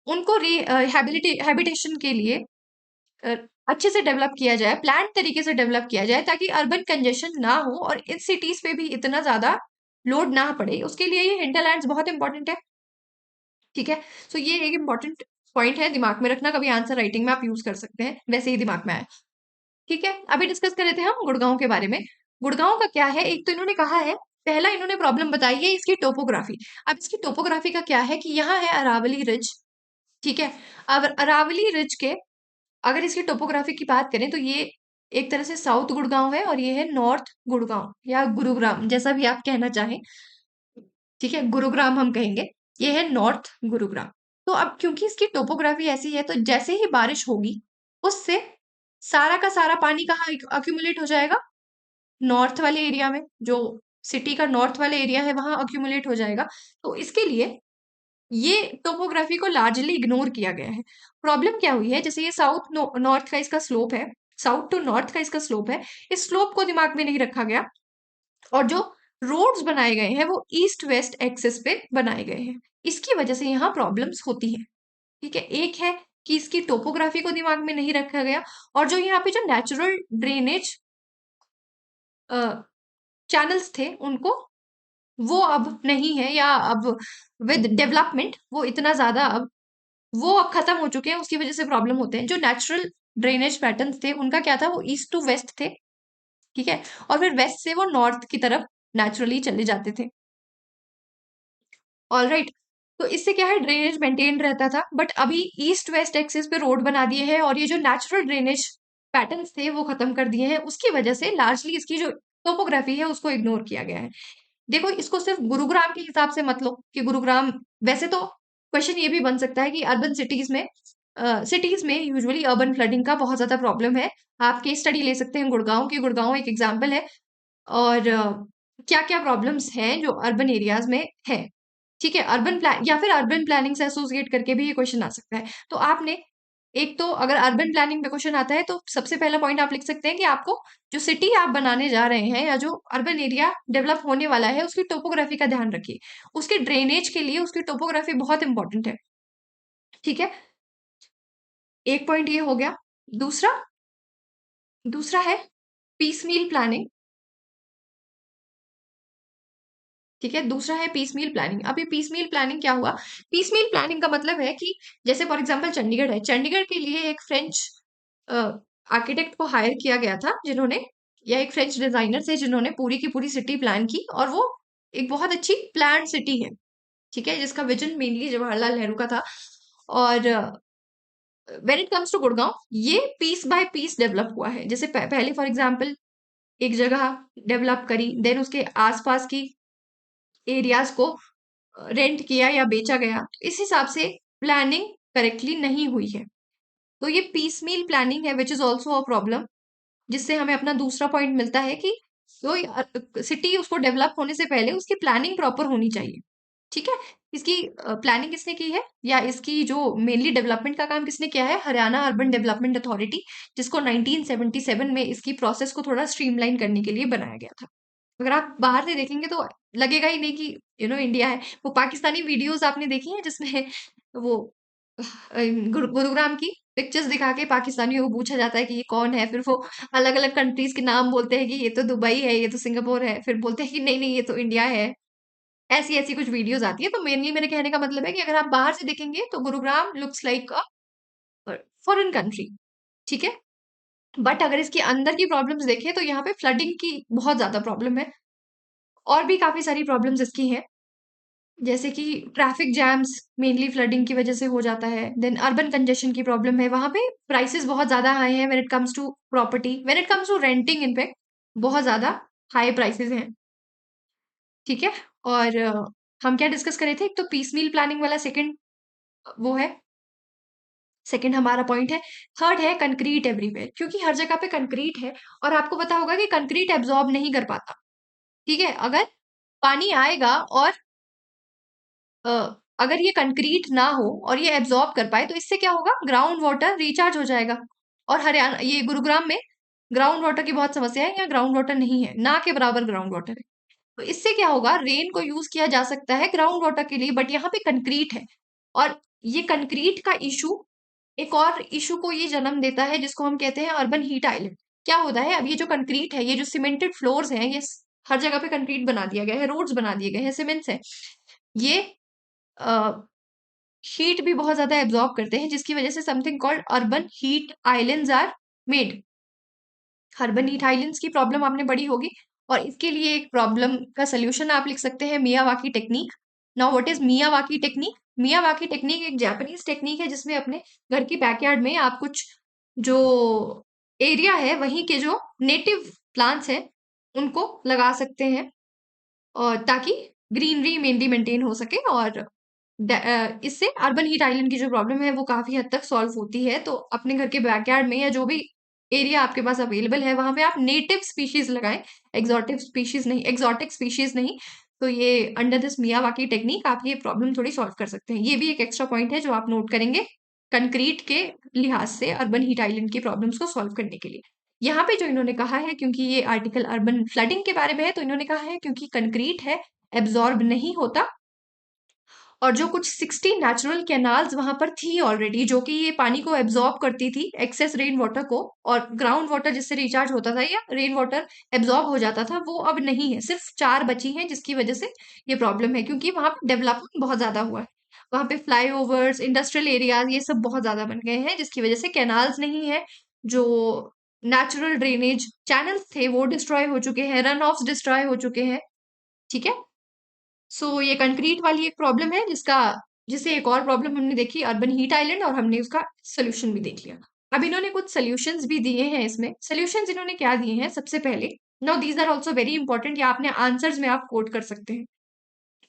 उनको हैबिटेशन के लिए अ, अच्छे से डेवलप किया जाए, प्लान तरीके से डेवलप किया जाए ताकि अर्बन कंजेशन ना हो और इन सिटीज पे भी इतना ज्यादा लोड ना पड़े, उसके लिए ये हिंटरलैंड्स बहुत इंपॉर्टेंट है। ठीक है, सो ये एक इंपॉर्टेंट पॉइंट है, दिमाग में रखना, कभी आंसर राइटिंग में आप यूज कर सकते हैं, वैसे ही दिमाग में आया। ठीक है, अभी डिस्कस कर रहे थे हम गुड़गांव के बारे में। गुड़गांव का क्या है, एक तो इन्होंने कहा है, पहला इन्होंने प्रॉब्लम बताई है इसकी टोपोग्राफी। अब इसकी टोपोग्राफी का क्या है कि यहाँ है अरावली रिज। ठीक है, अब अरावली रिज के अगर इसकी टोपोग्राफी की बात करें तो ये एक तरह से साउथ गुड़गांव है और ये है नॉर्थ गुड़गांव या गुरुग्राम, जैसा भी आप कहना चाहें। ठीक है, गुरुग्राम हम कहेंगे, ये है नॉर्थ गुरुग्राम। तो अब क्योंकि इसकी टोपोग्राफी ऐसी है तो जैसे ही बारिश होगी उससे सारा का सारा पानी कहाँ अक्यूमुलेट हो जाएगा, नॉर्थ वाले एरिया में, जो सिटी का नॉर्थ वाले एरिया है वहां अक्यूमुलेट हो जाएगा। तो इसके लिए ये टोपोग्राफी को लार्जली इग्नोर किया गया है। प्रॉब्लम क्या हुई है, जैसे ये साउथ नॉर्थ का इसका स्लोप है, साउथ टू नॉर्थ का इसका स्लोप है, इस स्लोप को दिमाग में नहीं रखा गया और जो रोड्स बनाए गए हैं वो ईस्ट वेस्ट एक्सिस पे बनाए गए हैं, इसकी वजह से यहाँ प्रॉब्लम्स होती हैं। ठीक है, एक है कि इसकी टोपोग्राफी को दिमाग में नहीं रखा गया और जो यहाँ पे जो नेचुरल ड्रेनेज चैनल्स थे उनको, वो अब नहीं है, या अब विद डेवलपमेंट वो इतना ज्यादा अब वो अब खत्म हो चुके हैं, उसकी वजह से प्रॉब्लम होते हैं। जो नेचुरल ड्रेनेज पैटर्न्स थे उनका क्या था, वो ईस्ट टू वेस्ट थे। ठीक है, और फिर वेस्ट से वो नॉर्थ की तरफ नेचुरली चले जाते थे। ऑल राइट, तो इससे क्या है, ड्रेनेज मेंटेन रहता था, बट अभी ईस्ट वेस्ट एक्सिस पे रोड बना दिए हैं और ये जो नेचुरल ड्रेनेज पैटर्न्स थे वो खत्म कर दिए हैं, उसकी वजह से लार्जली इसकी जो टोपोग्राफी है उसको इग्नोर किया गया है। देखो, इसको सिर्फ गुरुग्राम के हिसाब से मत लो कि गुरुग्राम, वैसे तो क्वेश्चन ये भी बन सकता है कि अर्बन सिटीज में यूजुअली अर्बन फ्लडिंग का बहुत ज्यादा प्रॉब्लम है। आप केस स्टडी ले सकते हैं गुड़गांव की, गुड़गांव एक एग्जाम्पल है, और क्या क्या प्रॉब्लम्स हैं जो अर्बन एरियाज में है। ठीक है, अर्बन प्लान या फिर अर्बन प्लानिंग से एसोसिएट करके भी ये क्वेश्चन आ सकता है। तो आपने एक तो अगर अर्बन प्लानिंग में क्वेश्चन आता है तो सबसे पहला पॉइंट आप लिख सकते हैं कि आपको जो सिटी आप बनाने जा रहे हैं या जो अर्बन एरिया डेवलप होने वाला है उसकी टोपोग्राफी का ध्यान रखिए, उसके ड्रेनेज के लिए उसकी टोपोग्राफी बहुत इंपॉर्टेंट है। ठीक है, एक पॉइंट ये हो गया। दूसरा दूसरा है पीसमील प्लानिंग। ठीक है, दूसरा है पीसमील प्लानिंग। अब ये पीसमील प्लानिंग क्या हुआ, पीसमील प्लानिंग का मतलब है कि जैसे फॉर एग्जांपल चंडीगढ़ है, चंडीगढ़ के लिए एक फ्रेंच आर्किटेक्ट को हायर किया गया था जिन्होंने, या एक फ्रेंच डिजाइनर थे जिन्होंने पूरी की पूरी सिटी प्लान की, और वो एक बहुत अच्छी प्लान सिटी है। ठीक है, जिसका विजन मेनली जवाहरलाल नेहरू का था। और when it comes to Gurgaon, ये पीस बाय पीस डेवलप हुआ है। जैसे पहले फॉर एग्जांपल एक जगह डेवलप करी, देन उसके आसपास की एरियाज को रेंट किया या बेचा गया, इस हिसाब से प्लानिंग करेक्टली नहीं हुई है। तो ये पीसमील प्लानिंग है which is also a problem, जिससे हमें अपना दूसरा पॉइंट मिलता है कि कोई सिटी उसको डेवलप होने से पहले उसकी प्लानिंग प्रॉपर होनी चाहिए। ठीक है, इसकी प्लानिंग किसने की है, या इसकी जो मेनली डेवलपमेंट का काम किसने किया है, हरियाणा अर्बन डेवलपमेंट अथॉरिटी, जिसको 1977 में इसकी प्रोसेस को थोड़ा स्ट्रीमलाइन करने के लिए बनाया गया था। अगर आप बाहर से देखेंगे तो लगेगा ही नहीं कि इंडिया है। वो पाकिस्तानी वीडियोस आपने देखी हैं जिसमें वो गुरुग्राम की पिक्चर्स दिखा के पाकिस्तानियों को पूछा जाता है कि ये कौन है, फिर वो अलग अलग कंट्रीज के नाम बोलते हैं कि ये तो दुबई है, ये तो सिंगापुर है, फिर बोलते हैं कि नहीं नहीं ये तो इंडिया है। ऐसी ऐसी कुछ वीडियोस आती है। तो मेनली मेरे कहने का मतलब है कि अगर आप बाहर से देखेंगे तो Gurugram looks like a foreign country. ठीक है, बट अगर इसके अंदर की प्रॉब्लम्स देखें तो यहाँ पे फ्लडिंग की बहुत ज्यादा प्रॉब्लम है, और भी काफी सारी प्रॉब्लम्स इसकी हैं, जैसे कि ट्रैफिक जैम्स मेनली फ्लडिंग की वजह से हो जाता है। देन अर्बन कंजेशन की प्रॉब्लम है, वहां पे प्राइसेस बहुत ज्यादा हाई हैं when it comes to property, when it comes to renting in fact बहुत ज्यादा हाई प्राइसेस हैं। ठीक है, और हम क्या डिस्कस कर रहे थे, एक तो पीसमील प्लानिंग वाला सेकंड वो है, सेकंड हमारा पॉइंट है। थर्ड है कंक्रीट एवरीवेयर, क्योंकि हर जगह पे कंक्रीट है और आपको पता होगा कि कंक्रीट एब्जॉर्ब नहीं कर पाता। ठीक है, अगर पानी आएगा और अ, अगर ये कंक्रीट ना हो और ये एब्जॉर्ब कर पाए तो इससे क्या होगा, ग्राउंड वाटर रिचार्ज हो जाएगा। और हरियाणा, ये गुरुग्राम में ग्राउंड वाटर की बहुत समस्या है, यहाँ ग्राउंड वाटर नहीं है, ना के बराबर ग्राउंड वाटर है। तो इससे क्या होगा, रेन को यूज किया जा सकता है ग्राउंड वाटर के लिए, बट यहाँ पे कंक्रीट है। और ये कंक्रीट का इशू एक और इशू को ये जन्म देता है जिसको हम कहते हैं अर्बन हीट आइलैंड। क्या होता है, अब ये जो कंक्रीट है, ये जो सीमेंटेड फ्लोर्स हैं, ये हर जगह पे कंक्रीट बना दिया गया है, रोड्स बना दिए गए हैं, सीमेंट्स है, ये हीट भी बहुत ज्यादा एब्जॉर्ब करते हैं, जिसकी वजह से something called urban heat islands are made. Urban heat islands की प्रॉब्लम आपने पढ़ी होगी, और इसके लिए एक प्रॉब्लम का सोल्यूशन आप लिख सकते हैं Miyawaki technique. Now what is Miyawaki technique? Miyawaki technique एक जापानीज टेक्निक है जिसमें अपने घर की बैकयार्ड में आप कुछ जो एरिया है वहीं के जो नेटिव प्लांट्स हैं उनको लगा सकते हैं, और ताकि ग्रीनरी मेनली मेंटेन हो सके, और इससे अर्बन हीट आइलैंड की जो प्रॉब्लम है वो काफी हद तक सॉल्व होती है। तो अपने घर के बैकयार्ड में या जो भी एरिया आपके पास अवेलेबल है वहां पे आप नेटिव स्पीशीज लगाएं, एक्सोटिक स्पीशीज नहीं। तो ये अंडर दिस मियावाकी टेक्निक आप ये प्रॉब्लम थोड़ी सॉल्व कर सकते हैं। ये भी एक एक्स्ट्रा पॉइंट है जो आप नोट करेंगे कंक्रीट के लिहाज से अर्बन हीट आइलैंड की प्रॉब्लम्स को सॉल्व करने के लिए। यहाँ पे जो इन्होंने कहा है, क्योंकि ये आर्टिकल अर्बन फ्लडिंग के बारे में है, तो इन्होंने कहा है क्योंकि कंक्रीट है, एब्जॉर्ब नहीं होता, और जो कुछ 60 नेचुरल कैनाल्स वहां पर थी ऑलरेडी, जो कि ये पानी को एब्जॉर्ब करती थी, एक्सेस रेन वाटर को, और ग्राउंड वाटर जिससे रिचार्ज होता था या रेन वाटर एब्जॉर्ब हो जाता था, वो अब नहीं है, सिर्फ 4 बची हैं, जिसकी वजह से ये प्रॉब्लम है, क्योंकि वहां पर डेवलपमेंट बहुत ज्यादा हुआ है। वहां पे फ्लाईओवर्स, इंडस्ट्रियल एरियाज, ये सब बहुत ज्यादा बन गए हैं, जिसकी वजह से कैनाल्स नहीं है, जो नेचुरल ड्रेनेज चैनल्स थे वो डिस्ट्रॉय हो चुके हैं, रन ऑफ डिस्ट्रॉय हो चुके हैं। ठीक है, सो ये कंक्रीट वाली एक प्रॉब्लम है, जिसे एक और प्रॉब्लम हमने देखी अर्बन हीट आइलैंड, और हमने उसका सोल्यूशन भी देख लिया। अब इन्होंने कुछ सोल्यूशंस भी दिए हैं इसमें। सोल्यूशंस इन्होंने क्या दिए हैं, सबसे पहले, now these are also very important, या आपने आंसर्स में आप कोट कर सकते हैं।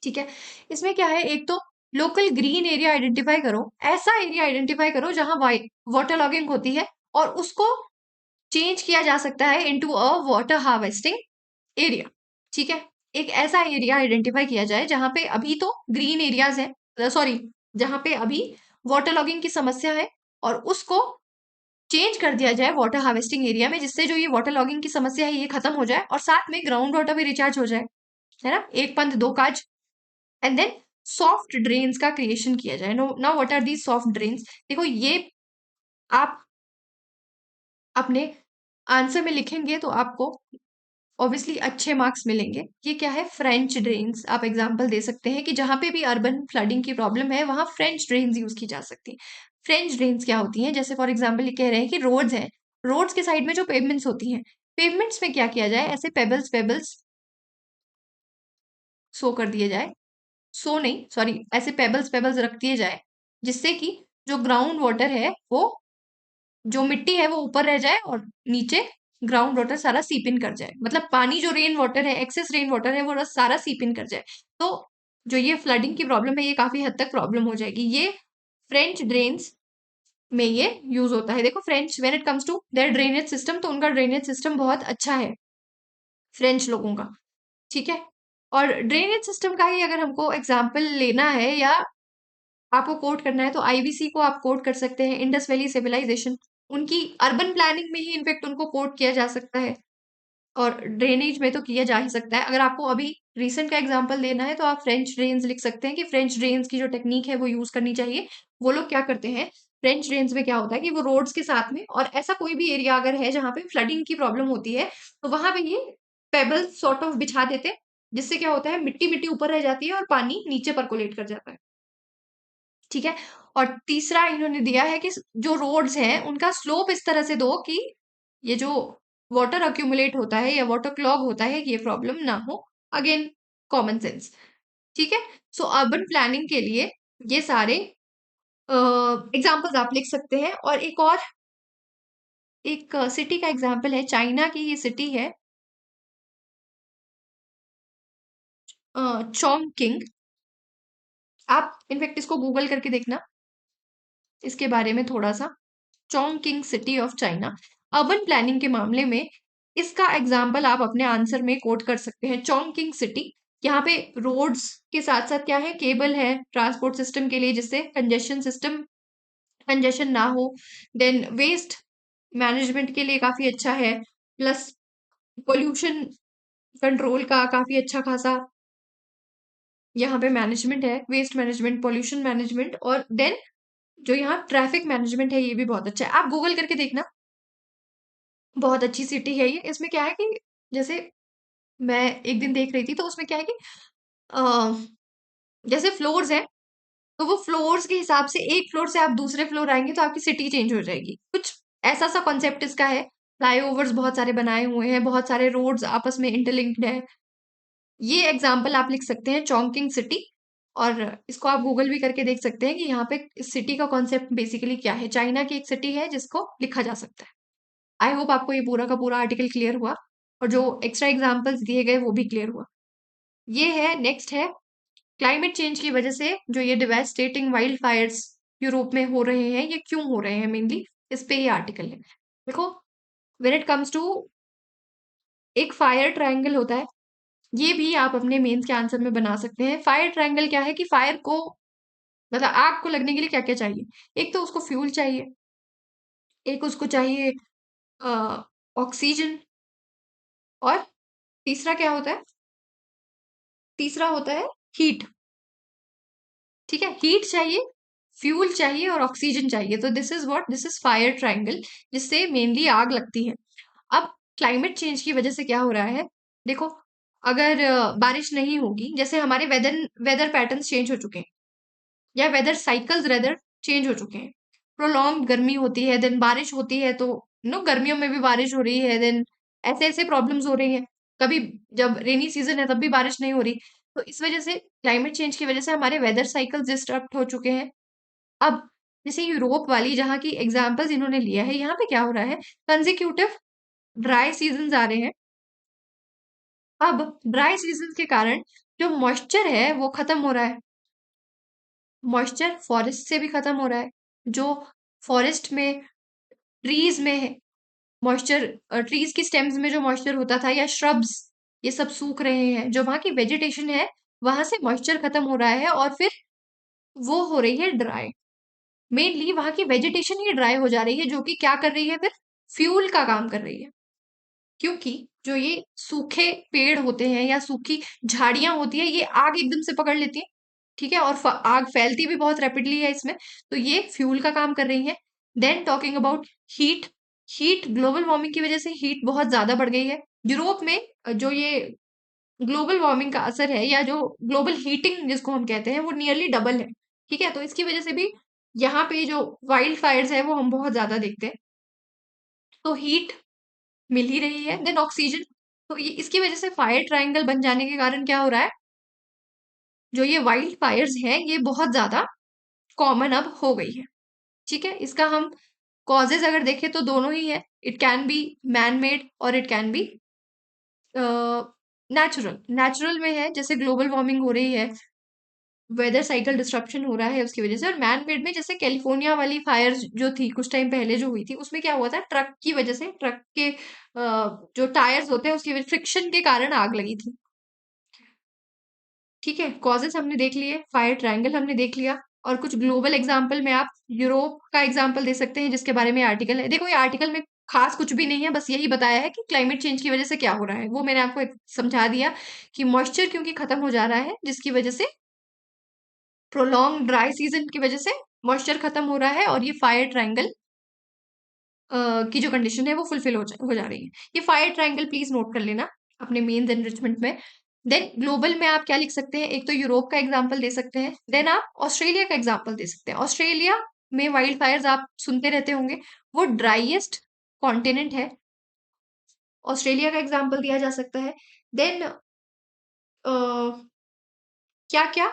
ठीक है, इसमें क्या है, एक तो लोकल ग्रीन एरिया आइडेंटिफाई करो, ऐसा एरिया आइडेंटिफाई करो जहां वाटर लॉगिंग होती है, और उसको चेंज किया जा सकता है into a water harvesting area. ठीक है, एक ऐसा एरिया आइडेंटिफाई किया जाए जहां पे अभी तो ग्रीन एरियाज है, सॉरी, जहां पे अभी वाटर लॉगिंग की समस्या है, और उसको चेंज कर दिया जाए वाटर हार्वेस्टिंग एरिया में, जिससे जो ये वाटर लॉगिंग की समस्या है ये खत्म हो जाए, और साथ में ग्राउंड वाटर भी रिचार्ज हो जाए, है ना, एक पंथ दो काज। एंड देन सॉफ्ट ड्रेन्स का क्रिएशन किया जाए। No, now what are these soft drains? देखो, ये आप अपने आंसर में लिखेंगे तो आपको ऑब्वियसली अच्छे मार्क्स मिलेंगे। ये क्या है, फ्रेंच ड्रेन्स। आप एग्जांपल दे सकते हैं कि जहां पे भी अर्बन फ्लडिंग की प्रॉब्लम है वहां फ्रेंच ड्रेन्स यूज की जा सकती है। फ्रेंच ड्रेन्स क्या होती हैं, जैसे फॉर एग्जांपल ये कह रहे हैं कि रोड्स हैं, रोड्स के साइड में जो पेवमेंट्स होती हैं, पेवमेंट्स में क्या किया जाए, ऐसे पेबल्स पेबल्स सो कर दिए जाए, सो नहीं, सॉरी, ऐसे पेबल्स पेबल्स रख दिए जाए, जिससे कि जो ग्राउंड वाटर है वो, जो मिट्टी है वो ऊपर रह जाए, और नीचे ग्राउंड वाटर सारा सीप इन कर जाए, मतलब पानी जो रेन वाटर है, एक्सेस रेन वाटर है, वो बस सारा सीप इन कर जाए। तो जो ये फ्लडिंग की प्रॉब्लम है ये काफी हद तक प्रॉब्लम हो जाएगी। ये फ्रेंच ड्रेन्स में ये यूज होता है। देखो, French when it comes to their drainage system, तो उनका ड्रेनेज सिस्टम बहुत अच्छा है फ्रेंच लोगों का। ठीक है, और ड्रेनेज सिस्टम का ही अगर हमको एग्जाम्पल लेना है या आपको कोट करना है, तो आईवीसी को आप कोट कर सकते हैं, इंडस वैली सिविलाइजेशन, उनकी अर्बन प्लानिंग में ही इनफेक्ट उनको कोट किया जा सकता है, और ड्रेनेज में तो किया जा ही सकता है। अगर आपको अभी रिसेंट का एग्जांपल देना है तो आप फ्रेंच ड्रेन्स लिख सकते हैं कि फ्रेंच ड्रेन्स की जो टेक्निक है वो यूज करनी चाहिए। वो लोग क्या करते हैं, फ्रेंच ड्रेन्स में क्या होता है कि वो रोड्स के साथ में, और ऐसा कोई भी एरिया अगर है जहां पे फ्लडिंग की प्रॉब्लम होती है, तो वहां पे ये पेबल्स सॉर्ट ऑफ बिछा देते हैं, जिससे क्या होता है, मिट्टी मिट्टी ऊपर रह जाती है और पानी नीचे परकोलेट कर जाता है। ठीक है, और तीसरा इन्होंने दिया है कि जो रोड्स हैं उनका स्लोप इस तरह से दो कि ये जो वाटर अक्यूमुलेट होता है या वाटर क्लॉग होता है ये प्रॉब्लम ना हो। Again, common sense. ठीक है, सो अर्बन प्लानिंग के लिए ये सारे एग्जाम्पल्स आप लिख सकते हैं। और एक सिटी का एग्जाम्पल है, चाइना की ये सिटी है चोंगकिंग। आप इनफेक्ट इसको गूगल करके देखना इसके बारे में थोड़ा सा, Chongqing city of China. Urban planning के मामले में इसका एग्जाम्पल आप अपने आंसर में कोट कर सकते हैं, चोंगकिंग सिटी। यहाँ पे रोड्स के साथ साथ क्या है, केबल है ट्रांसपोर्ट सिस्टम के लिए, जिससे कंजेशन ना हो। देन वेस्ट मैनेजमेंट के लिए काफी अच्छा है, प्लस पोल्यूशन कंट्रोल का काफी अच्छा खासा यहाँ पे मैनेजमेंट है, वेस्ट मैनेजमेंट, पोल्यूशन मैनेजमेंट, और देन जो यहाँ ट्रैफिक मैनेजमेंट है ये भी बहुत अच्छा है। आप गूगल करके देखना, बहुत अच्छी सिटी है ये। इसमें क्या है कि जैसे मैं एक दिन देख रही थी तो उसमें क्या है कि अ, जैसे फ्लोर्स हैं, तो वो फ्लोर्स के हिसाब से एक फ्लोर से आप दूसरे फ्लोर आएंगे तो आपकी सिटी चेंज हो जाएगी, कुछ ऐसा सा कॉन्सेप्ट इसका है। फ्लाईओवर्स बहुत सारे बनाए हुए हैं, बहुत सारे रोड्स आपस में इंटरलिंक्ड है। ये एग्जाम्पल आप लिख सकते हैं चौंकिंग सिटी, और इसको आप गूगल भी करके देख सकते हैं कि यहाँ पे इस सिटी का कॉन्सेप्ट बेसिकली क्या है। चाइना की एक सिटी है जिसको लिखा जा सकता है। आई होप आपको ये पूरा का पूरा आर्टिकल क्लियर हुआ, और जो एक्स्ट्रा एग्जाम्पल्स दिए गए वो भी क्लियर हुआ। ये है, नेक्स्ट है, क्लाइमेट चेंज की वजह से जो ये डिवास्टेटिंग वाइल्ड फायर्स यूरोप में हो रहे हैं, ये क्यों हो रहे हैं मेनली, इस पे ये आर्टिकल है। देखो, व्हेन इट कम्स टू, एक फायर ट्रायंगल होता है, ये भी आप अपने मेंस के आंसर में बना सकते हैं। फायर ट्रायंगल क्या है कि फायर को, मतलब आग को लगने के लिए क्या क्या चाहिए। एक तो उसको फ्यूल चाहिए, एक उसको चाहिए ऑक्सीजन, और तीसरा क्या होता है, तीसरा होता है हीट। ठीक है, हीट चाहिए, फ्यूल चाहिए और ऑक्सीजन चाहिए। तो दिस इज फायर ट्रायंगल, जिससे मेनली आग लगती है। अब क्लाइमेट चेंज की वजह से क्या हो रहा है, देखो, अगर बारिश नहीं होगी, जैसे हमारे वेदर वेदर पैटर्न्स चेंज हो चुके हैं, या वेदर साइकिल्स रेदर चेंज हो चुके हैं। प्रोलॉन्ग गर्मी होती है, देन बारिश होती है, तो गर्मियों में भी बारिश हो रही है, देन ऐसे ऐसे प्रॉब्लम्स हो रही हैं। कभी जब रेनी सीजन है तब भी बारिश नहीं हो रही। तो इस वजह से, क्लाइमेट चेंज की वजह से हमारे वेदर साइकिल्स डिस्टर्ब हो चुके हैं। अब जैसे यूरोप वाली जहाँ की एग्जाम्पल्स इन्होंने लिया है, यहाँ पे क्या हो रहा है, कंजिक्यूटिव ड्राई सीजन आ रहे हैं। अब ड्राई सीजन के कारण जो मॉइस्चर है वो खत्म हो रहा है। मॉइस्चर फॉरेस्ट से भी खत्म हो रहा है। जो फॉरेस्ट में, ट्रीज में मॉइस्चर, ट्रीज की स्टेम्स में जो मॉइस्चर होता था, या श्रब्स, ये सब सूख रहे हैं। जो वहां की वेजिटेशन है, वहां से मॉइस्चर खत्म हो रहा है, और फिर वो हो रही है ड्राई। मेनली वहां की वेजिटेशन ही ड्राई हो जा रही है, जो कि क्या कर रही है, फिर फ्यूल का काम कर रही है। क्योंकि जो ये सूखे पेड़ होते हैं या सूखी झाड़ियां होती है, ये आग एकदम से पकड़ लेती है। ठीक है, और आग फैलती भी बहुत रैपिडली है इसमें, तो ये फ्यूल का काम कर रही है। Then talking about heat, heat global warming की वजह से हीट बहुत ज्यादा बढ़ गई है यूरोप में। जो ये ग्लोबल वार्मिंग का असर है, या जो ग्लोबल हीटिंग जिसको हम कहते हैं, वो नियरली डबल है। ठीक है, तो इसकी वजह से भी यहाँ पे जो वाइल्ड फायर्स है वो हम बहुत ज्यादा देखते हैं। तो हीट मिल ही रही है, देन ऑक्सीजन। तो ये इसकी वजह से फायर ट्रायंगल बन जाने के कारण क्या हो रहा है, जो ये वाइल्ड फायर्स हैं ये बहुत ज्यादा कॉमन अब हो गई है। ठीक है, इसका हम कॉजेज अगर देखें तो दोनों ही है। It can be man made और it can be natural. Natural में है, जैसे ग्लोबल वार्मिंग हो रही है, वेदर साइकिल डिस्ट्रप्शन हो रहा है उसकी वजह से। और मैन मेड में जैसे कैलिफोर्निया वाली फायर जो थी कुछ टाइम पहले जो हुई थी, उसमें क्या हुआ था, ट्रक की वजह से, ट्रक के जो टायर्स होते हैं उसकी फ्रिक्शन के कारण आग लगी थी। ठीक है, कॉजेस हमने देख लिए, फायर ट्रायंगल हमने देख लिया, और कुछ ग्लोबल एग्जाम्पल में आप यूरोप का एग्जाम्पल दे सकते हैं, जिसके बारे में आर्टिकल है। देखो, ये आर्टिकल में खास कुछ भी नहीं है, बस यही बताया है कि क्लाइमेट चेंज की वजह से क्या हो रहा है। वो मैंने आपको समझा दिया कि मॉइस्चर क्योंकि खत्म हो जा रहा है, जिसकी वजह से प्रोलॉन्ग ड्राई सीजन की वजह से मॉइस्चर खत्म हो रहा है, और ये फायर ट्रायंगल की जो कंडीशन है वो फुलफिल हो जा रही है। ये फायर ट्रायंगल प्लीज नोट कर लेना अपने मेंस एनरिचमेंट में। देन ग्लोबल में आप क्या लिख सकते हैं, एक तो यूरोप का एग्जाम्पल दे सकते हैं, देन आप ऑस्ट्रेलिया का एग्जाम्पल दे सकते हैं। ऑस्ट्रेलिया में वाइल्ड फायर्स आप सुनते रहते होंगे, वो ड्राइएस्ट कॉन्टिनेंट है, ऑस्ट्रेलिया का एग्जाम्पल दिया जा सकता है। देन क्या क्या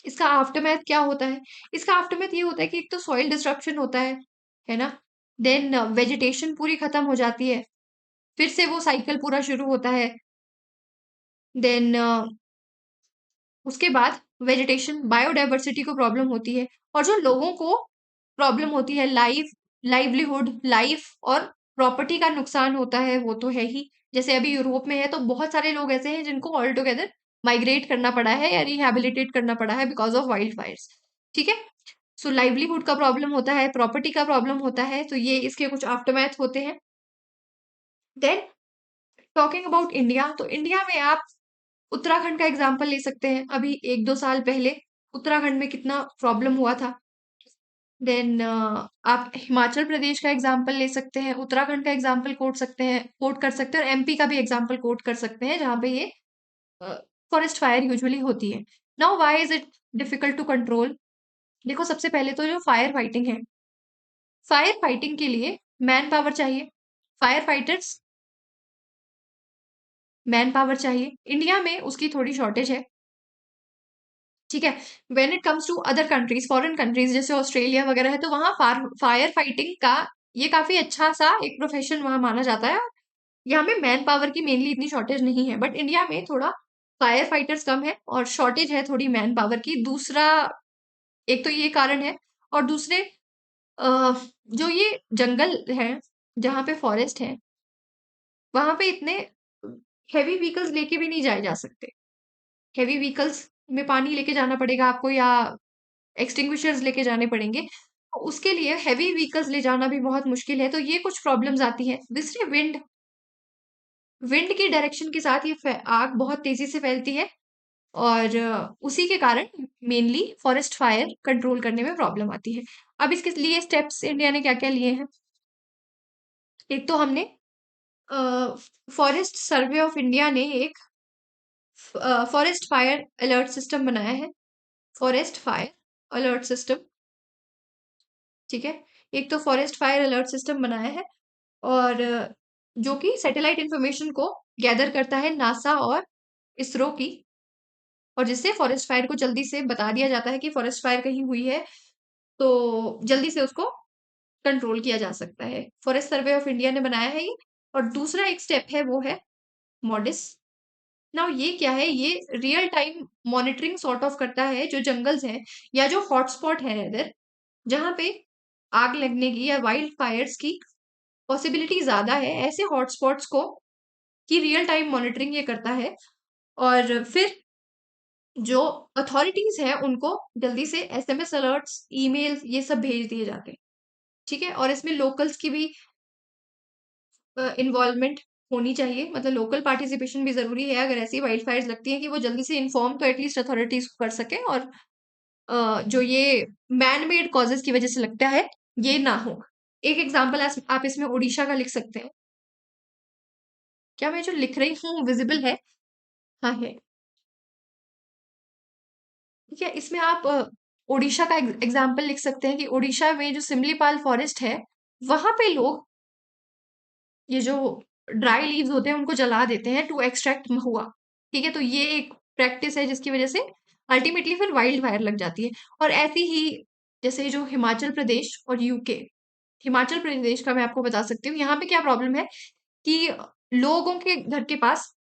इसका आफ्टरमैथ क्या होता है, इसका आफ्टरमैथ ये होता है कि एक तो सॉइल डिस्ट्रप्शन होता है ना। देन वेजिटेशन पूरी खत्म हो जाती है, फिर से वो साइकिल पूरा शुरू होता है। देन उसके बाद वेजिटेशन, बायोडायवर्सिटी को प्रॉब्लम होती है, और जो लोगों को प्रॉब्लम होती है, लाइवलीहुड, लाइफ और प्रॉपर्टी का नुकसान होता है वो तो है ही। जैसे अभी यूरोप में है तो बहुत सारे लोग ऐसे हैं जिनको ऑल टुगेदर माइग्रेट करना पड़ा है या रिहैबिलिटेट करना पड़ा है बिकॉज ऑफ वाइल्ड फायर्स। ठीक है। सो लाइवलीहुड का प्रॉब्लम होता है, प्रॉपर्टी का प्रॉब्लम होता है, तो ये इसके कुछ आफ्टरमैथ होते हैं। देन टॉकिंग अबाउट इंडिया, तो इंडिया में आप उत्तराखंड का एग्जाम्पल ले सकते हैं। अभी 1-2 साल पहले उत्तराखंड में कितना प्रॉब्लम हुआ था। देन आप हिमाचल प्रदेश का एग्जाम्पल ले सकते हैं, उत्तराखंड का एग्जाम्पल कोट कर सकते हैं, और एमपी का भी एग्जाम्पल कोट कर सकते हैं जहां पे ये फॉरेस्ट फायर यूजुअली होती है। Now why is it difficult to control? देखो, सबसे पहले तो जो फायर फाइटिंग है, फायर फाइटिंग के लिए मैन पावर चाहिए, फायर फाइटर्स, मैन पावर चाहिए। इंडिया में उसकी थोड़ी शॉर्टेज है। ठीक है। When it comes to other countries, foreign countries जैसे ऑस्ट्रेलिया वगैरह है, तो वहां फायर फाइटिंग का ये काफी अच्छा सा एक प्रोफेशन वहां माना जाता है। यहाँ पे मैन पावर की मेनली इतनी शॉर्टेज नहीं है, बट इंडिया में थोड़ा फायर फाइटर्स कम है और शॉर्टेज है थोड़ी मैन पावर की। दूसरा, एक तो ये कारण है, और दूसरे जो ये जंगल है जहाँ पे फॉरेस्ट है, वहां पे इतने हैवी व्हीकल्स लेके भी नहीं जाए जा सकते। हैवी व्हीकल्स में पानी लेके जाना पड़ेगा आपको, या एक्सटिंग्विशर्स लेके जाने पड़ेंगे। तो उसके लिए हैवी व्हीकल्स ले जाना भी बहुत मुश्किल है, तो ये कुछ प्रॉब्लम्स आती हैं। दूसरी, विंड, विंड की डायरेक्शन के साथ ये आग बहुत तेजी से फैलती है, और उसी के कारण मेनली फॉरेस्ट फायर कंट्रोल करने में प्रॉब्लम आती है। अब इसके लिए स्टेप्स इंडिया ने क्या क्या लिए हैं? एक तो हमने फॉरेस्ट सर्वे ऑफ इंडिया ने एक फॉरेस्ट फायर अलर्ट सिस्टम बनाया है, फॉरेस्ट फायर अलर्ट सिस्टम। ठीक है। एक तो फॉरेस्ट फायर अलर्ट सिस्टम बनाया है, और जो कि सैटेलाइट इंफॉर्मेशन को गैदर करता है नासा और इसरो की, और जिससे फॉरेस्ट फायर को जल्दी से बता दिया जाता है कि फॉरेस्ट फायर कहीं हुई है, तो जल्दी से उसको कंट्रोल किया जा सकता है। फॉरेस्ट सर्वे ऑफ इंडिया ने बनाया है ये। और दूसरा एक स्टेप है वो है मॉडिस। नाउ ये क्या है? ये real time monitoring sort of करता है जो जंगल्स हैं या जो हॉटस्पॉट है इधर, जहां पे आग लगने की या वाइल्ड फायर्स की पॉसिबिलिटी ज्यादा है, ऐसे हॉटस्पॉट्स को की रियल टाइम मॉनिटरिंग ये करता है। और फिर जो अथॉरिटीज हैं उनको जल्दी से एसएमएस अलर्ट्स, ईमेल, ये सब भेज दिए जाते हैं। ठीक है। और इसमें लोकल्स की भी इन्वॉल्वमेंट होनी चाहिए, मतलब लोकल पार्टिसिपेशन भी जरूरी है। अगर ऐसी वाइल्ड फायर्स लगती हैं कि वो जल्दी से इन्फॉर्म तो एटलीस्ट अथॉरिटीज को कर सके, और जो ये मैन मेड कॉजेज की वजह से लगता है ये ना हो। एक एग्जाम्पल आप इसमें उड़ीसा का लिख सकते हैं। क्या मैं जो लिख रही हूँ विजिबल है? हाँ है। ठीक है। इसमें आप उड़ीसा का एग्जाम्पल लिख सकते हैं कि उड़ीसा में जो सिमलीपाल फॉरेस्ट है, वहां पे लोग ये जो ड्राई लीव्स होते हैं उनको जला देते हैं टू एक्सट्रैक्ट महुआ। ठीक है। तो ये एक प्रैक्टिस है जिसकी वजह से अल्टीमेटली फिर वाइल्ड फायर लग जाती है। और ऐसी ही जैसे जो हिमाचल प्रदेश और यूके, हिमाचल प्रदेश का मैं आपको बता सकती हूँ। यहाँ पे क्या प्रॉब्लम है कि लोगों के घर के पास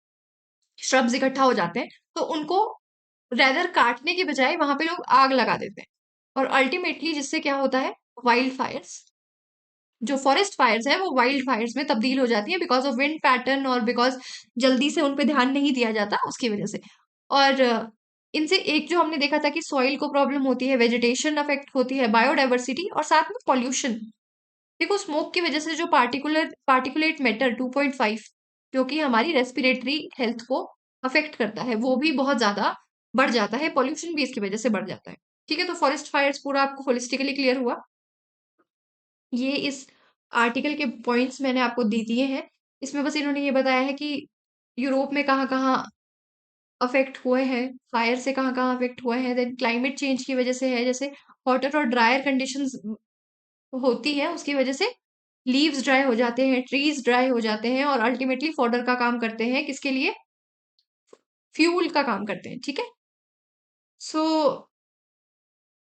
श्रब्स इकट्ठा हो जाते हैं, तो उनको रेदर काटने की बजाय वहां पे लोग आग लगा देते हैं, और अल्टीमेटली जिससे क्या होता है, वाइल्ड फायर्स, जो फॉरेस्ट फायर्स है वो वाइल्ड फायर्स में तब्दील हो जाती है बिकॉज ऑफ विंड पैटर्न, और बिकॉज जल्दी से उन पे ध्यान नहीं दिया जाता उसकी वजह से। और इनसे एक जो हमने देखा था कि सॉइल को प्रॉब्लम होती है, वेजिटेशन अफेक्ट होती है, बायोडाइवर्सिटी, और साथ में पॉल्यूशन। देखो, स्मोक की वजह से जो पार्टिकुलेट मैटर 2.5, जो कि हमारी रेस्पिरेटरी हेल्थ को अफेक्ट करता है, वो भी बहुत ज्यादा बढ़ जाता है। पॉल्यूशन भी इसकी वजह से बढ़ जाता है। ठीक है। तो फॉरेस्ट फायर्स पूरा आपको होलिस्टिकली क्लियर हुआ। ये इस आर्टिकल के पॉइंट्स मैंने आपको दे दिए हैं। इसमें बस इन्होंने ये बताया है कि यूरोप में कहाँ कहाँ अफेक्ट हुए हैं, फायर से कहाँ कहाँ अफेक्ट हुए हैं। देन क्लाइमेट चेंज की वजह से है, जैसे हॉटर और ड्रायर कंडीशंस होती है, उसकी वजह से लीव्स ड्राई हो जाते हैं, ट्रीज ड्राई हो जाते हैं, और अल्टीमेटली फॉडर का काम करते हैं, किसके लिए? फ्यूल का काम करते हैं। ठीक है। सो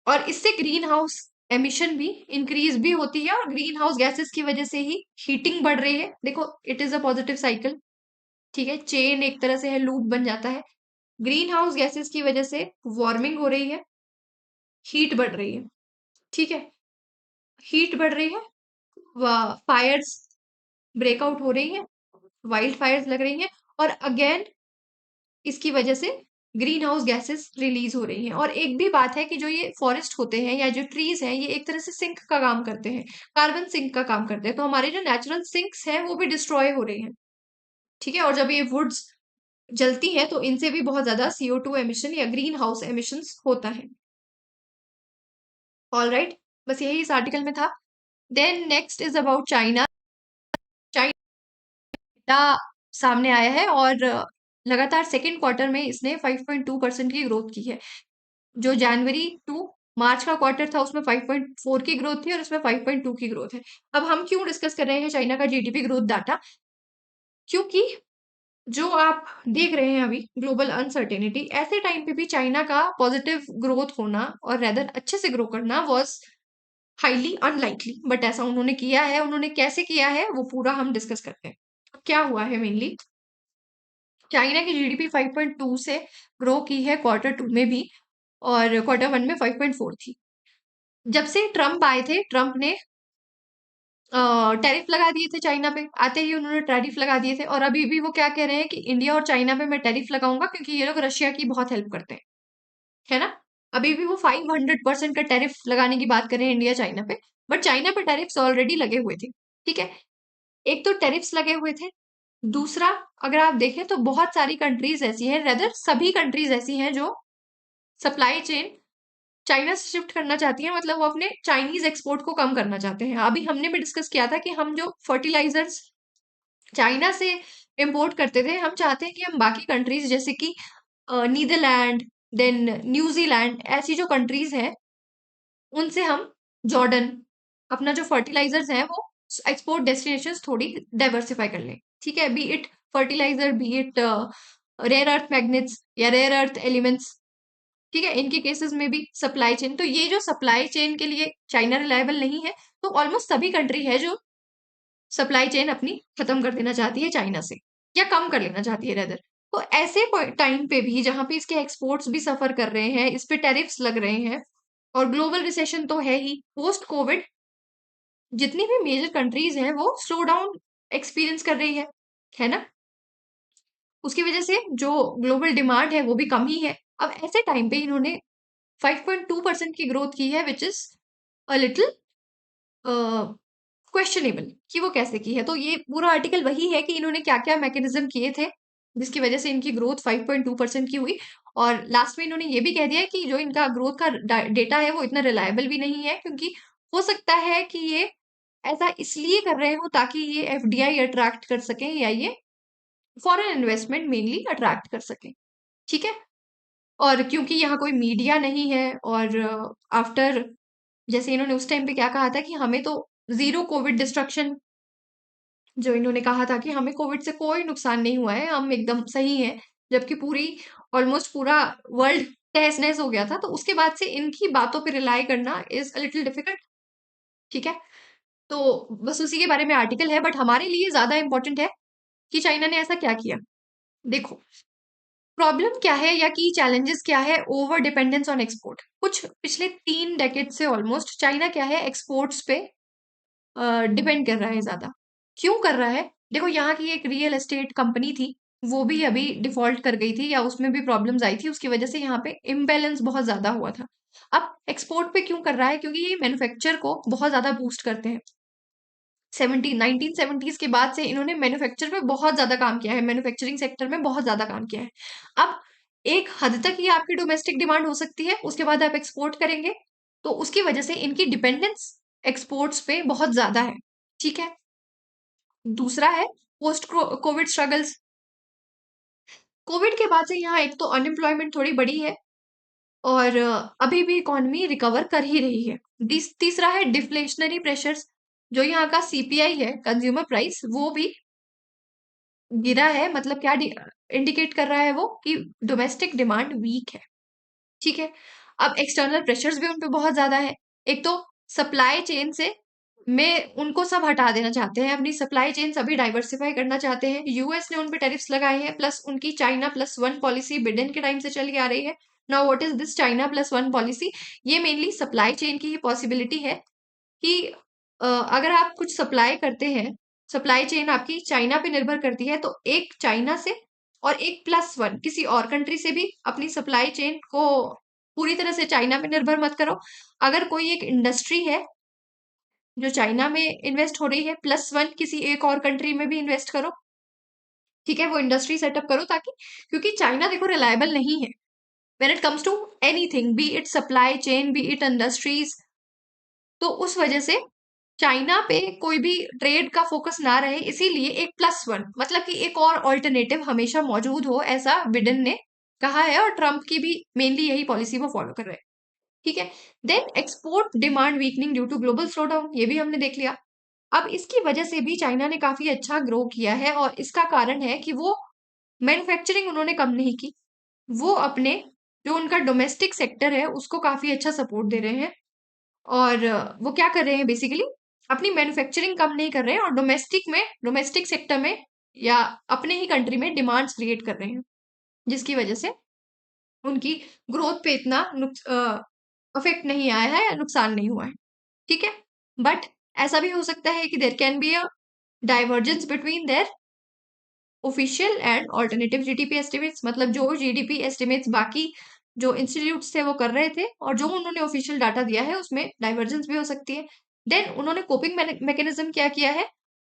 और इससे ग्रीन हाउस एमिशन भी इंक्रीज भी होती है, और ग्रीन हाउस गैसेस की वजह से ही हीटिंग बढ़ रही है। देखो, it is a positive cycle. ठीक है। चेन एक तरह से है, लूप बन जाता है। ग्रीन हाउस गैसेस की वजह से वार्मिंग हो रही है, हीट बढ़ रही है। ठीक है। हीट बढ़ रही है, फायर्स ब्रेकआउट हो रही हैं, वाइल्ड फायर्स लग रही हैं, और अगेन इसकी वजह से ग्रीन हाउस गैसेस रिलीज हो रही हैं। और एक भी बात है कि जो ये फॉरेस्ट होते हैं या जो ट्रीज हैं, ये एक तरह से सिंक का काम करते हैं, कार्बन सिंक का काम करते हैं, तो हमारे जो नेचुरल सिंक्स हैं वो भी डिस्ट्रॉय हो रहे हैं। ठीक है, और जब ये वुड्स जलती हैं तो इनसे भी बहुत ज्यादा CO2 एमिशन या ग्रीन हाउस एमिशंस होता है। ऑल राइट, बस यही इस आर्टिकल में था। Then next is about China. China सामने आया है और लगातार सेकेंड क्वार्टर में इसने 5.2% की ग्रोथ की है। जो जनवरी टू मार्च का क्वार्टर था उसमें 5.4 की ग्रोथ थी और इसमें 5.2 की ग्रोथ है। अब हम क्यों डिस्कस कर रहे हैं चाइना का GDP ग्रोथ डाटा? क्योंकि जो आप देख रहे हैं अभी ग्लोबल अनसर्टेनिटी, ऐसे टाइम पे भी चाइना का पॉजिटिव ग्रोथ होना और रेदर अच्छे से ग्रो करना वाज हाईली अनलाइकली, बट ऐसा उन्होंने किया है। उन्होंने कैसे किया है वो पूरा हम डिस्कस करते हैं। क्या हुआ है मेनली, चाइना की GDP 5.2 से ग्रो की है क्वार्टर टू में भी, और क्वार्टर वन में 5.4 थी। जब से ट्रम्प आए थे, ट्रम्प ने टैरिफ लगा दिए थे चाइना पे, आते ही उन्होंने टैरिफ लगा दिए थे, और अभी भी वो क्या कह रहे हैं कि इंडिया और चाइना पे मैं टैरिफ लगाऊंगा क्योंकि ये लोग रशिया की बहुत हेल्प करते हैं, है ना। अभी भी वो 500% का टैरिफ लगाने की बात कर रहे हैं इंडिया चाइना पे, बट चाइना पे टैरिफ्स ऑलरेडी लगे हुए थे। ठीक है, एक तो टैरिफ्स लगे हुए थे, दूसरा अगर आप देखें तो बहुत सारी कंट्रीज ऐसी हैं, रेदर सभी कंट्रीज ऐसी हैं जो सप्लाई चेन चाइना से शिफ्ट करना चाहती हैं, मतलब वो अपने चाइनीज एक्सपोर्ट को कम करना चाहते हैं। अभी हमने भी डिस्कस किया था कि हम जो फर्टिलाइजर्स चाइना से इंपोर्ट करते थे, हम चाहते हैं कि हम बाकी कंट्रीज जैसे कि नीदरलैंड, देन न्यूजीलैंड, ऐसी जो कंट्रीज हैं उनसे हम, जॉर्डन, अपना जो फर्टिलाइजर्स है वो एक्सपोर्ट डेस्टिनेशंस थोड़ी डाइवर्सिफाई कर लें। ठीक है, be it fertiliser, be it rare earth magnets या रेयर अर्थ एलिमेंट्स। ठीक है, इनके केसेस में भी सप्लाई चेन, तो ये जो सप्लाई चेन के लिए चाइना रिलायबल नहीं है, तो ऑलमोस्ट सभी कंट्री है जो सप्लाई चेन अपनी खत्म कर देना चाहती है चाइना से, या कम कर लेना चाहती है रेदर। तो ऐसे टाइम पे भी जहां पे इसके एक्सपोर्ट्स भी सफर कर रहे हैं, इस पे टैरिफ्स लग रहे हैं, और ग्लोबल रिसेशन तो है ही, पोस्ट कोविड जितनी भी मेजर कंट्रीज हैं वो स्लो डाउन एक्सपीरियंस कर रही है ना। उसकी वजह से जो ग्लोबल डिमांड है वो भी कम ही है। अब ऐसे टाइम पे इन्होंने 5.2% की ग्रोथ की है, which is a little questionable कि वो कैसे की है। तो ये पूरा आर्टिकल वही है कि इन्होंने क्या क्या मैकेनिज्म किए थे जिसकी वजह से इनकी ग्रोथ 5.2% की हुई। और लास्ट में इन्होंने ये भी कह दिया कि जो इनका ग्रोथ का डेटा है वो इतना रिलायबल भी नहीं है, क्योंकि हो सकता है कि ये ऐसा इसलिए कर रहे हो ताकि ये FDI अट्रैक्ट कर सकें, या ये फॉरेन इन्वेस्टमेंट मेनली अट्रैक्ट कर सकें। ठीक है, और क्योंकि यहाँ कोई मीडिया नहीं है, और आफ्टर जैसे इन्होंने उस टाइम पे क्या कहा था कि हमें तो जीरो कोविड डिस्ट्रक्शन, जो इन्होंने कहा था कि हमें कोविड से कोई नुकसान नहीं हुआ है, हम एकदम सही हैं, जबकि पूरी ऑलमोस्ट पूरा वर्ल्ड तहस नहस हो गया था। तो उसके बाद से इनकी बातों पे रिलाई करना इज अ लिटिल डिफिकल्ट। ठीक है, तो बस उसी के बारे में आर्टिकल है, बट हमारे लिए ज्यादा इंपॉर्टेंट है कि चाइना ने ऐसा क्या किया। देखो, प्रॉब्लम क्या है या की चैलेंजेस क्या है, ओवर डिपेंडेंस ऑन एक्सपोर्ट। कुछ पिछले 3 डेकेड से ऑलमोस्ट चाइना क्या है, एक्सपोर्ट्स पे डिपेंड कर रहा है ज्यादा। क्यों कर रहा है? देखो, यहाँ की एक रियल एस्टेट कंपनी थी, वो भी अभी डिफॉल्ट कर गई थी, या उसमें भी प्रॉब्लम्स आई थी, उसकी वजह से यहाँ पे इम्बैलेंस बहुत ज्यादा हुआ था। अब एक्सपोर्ट पे क्यों कर रहा है? क्योंकि ये मैन्युफैक्चर को बहुत ज्यादा बूस्ट करते हैं। 1970s के बाद से इन्होंने मैन्युफैक्चर पे बहुत ज्यादा काम किया है, मैन्युफैक्चरिंग सेक्टर में बहुत ज्यादा काम किया है। अब एक हद तक ये आपकी डोमेस्टिक डिमांड हो सकती है, उसके बाद आप एक्सपोर्ट करेंगे, तो उसकी वजह से इनकी डिपेंडेंस एक्सपोर्ट्स पे बहुत ज्यादा है। ठीक है, दूसरा है पोस्ट कोविड स्ट्रगल्स। कोविड के बाद से यहाँ एक तो अनएम्प्लॉयमेंट थोड़ी बढ़ी है, और अभी भी इकोनॉमी रिकवर कर ही रही है। तीसरा है डिफ्लेशनरी प्रेशर्स। जो यहाँ का CPI है, कंज्यूमर प्राइस, वो भी गिरा है। मतलब क्या इंडिकेट कर रहा है वो, कि डोमेस्टिक डिमांड वीक है। ठीक है, अब एक्सटर्नल प्रेशर्स भी उन पे बहुत ज्यादा है। एक तो सप्लाई चेन से में उनको सब हटा देना चाहते हैं, अपनी सप्लाई चेन सभी डाइवर्सिफाई करना चाहते हैं। US ने उन पे टैरिफ्स लगाए हैं, प्लस उनकी China+1 पॉलिसी बिडेन के टाइम से चली आ रही है। Now what is this China+1 policy? ये मेनली सप्लाई चेन की ही पॉसिबिलिटी है कि अगर आप कुछ सप्लाई करते हैं सप्लाई चेन आपकी चाइना पे निर्भर करती है, तो एक चाइना से और एक +1 किसी और कंट्री से भी अपनी सप्लाई चेन को पूरी तरह से चाइना पे निर्भर मत करो। अगर कोई एक इंडस्ट्री है जो चाइना में इन्वेस्ट हो रही है, +1 किसी एक और कंट्री में भी इन्वेस्ट करो, ठीक है, वो इंडस्ट्री सेटअप करो, ताकि, क्योंकि चाइना देखो रिलायबल नहीं है when it comes to anything, be it supply chain, be it industries. तो उस वजह से चाइना पे कोई भी ट्रेड का फोकस ना रहे, इसीलिए एक +1 मतलब कि एक और ऑल्टरनेटिव हमेशा मौजूद हो, ऐसा बिडेन ने कहा है, और ट्रंप की भी मेनली यही पॉलिसी वो फॉलो कर रहे हैं। ठीक है। Then export demand weakening due to global slowdown, ये भी हमने देख लिया। अब इसकी वजह से भी चाइना ने काफी अच्छा ग्रो किया है, और इसका कारण है कि वो मैन्युफैक्चरिंग उन्होंने कम नहीं की, वो अपने जो उनका डोमेस्टिक सेक्टर है उसको काफी अच्छा सपोर्ट दे रहे हैं। और वो क्या कर रहे हैं बेसिकली, अपनी मैन्युफैक्चरिंग कम नहीं कर रहे हैं, और डोमेस्टिक सेक्टर में या अपने ही कंट्री में डिमांड्स क्रिएट कर रहे हैं, जिसकी वजह से उनकी ग्रोथ पे इतना अफेक्ट नहीं आया है या नुकसान नहीं हुआ है। ठीक है। बट ऐसा भी हो सकता है कि there can be a divergence between their official and alternative GDP estimates, मतलब जो जीडीपी एस्टिमेट्स बाकी जो इंस्टीट्यूट्स थे वो कर रहे थे, और जो उन्होंने ऑफिशियल डाटा दिया है उसमें डाइवर्जेंस भी हो सकती है। देन उन्होंने कोपिंग मैकेनिज्म क्या किया है,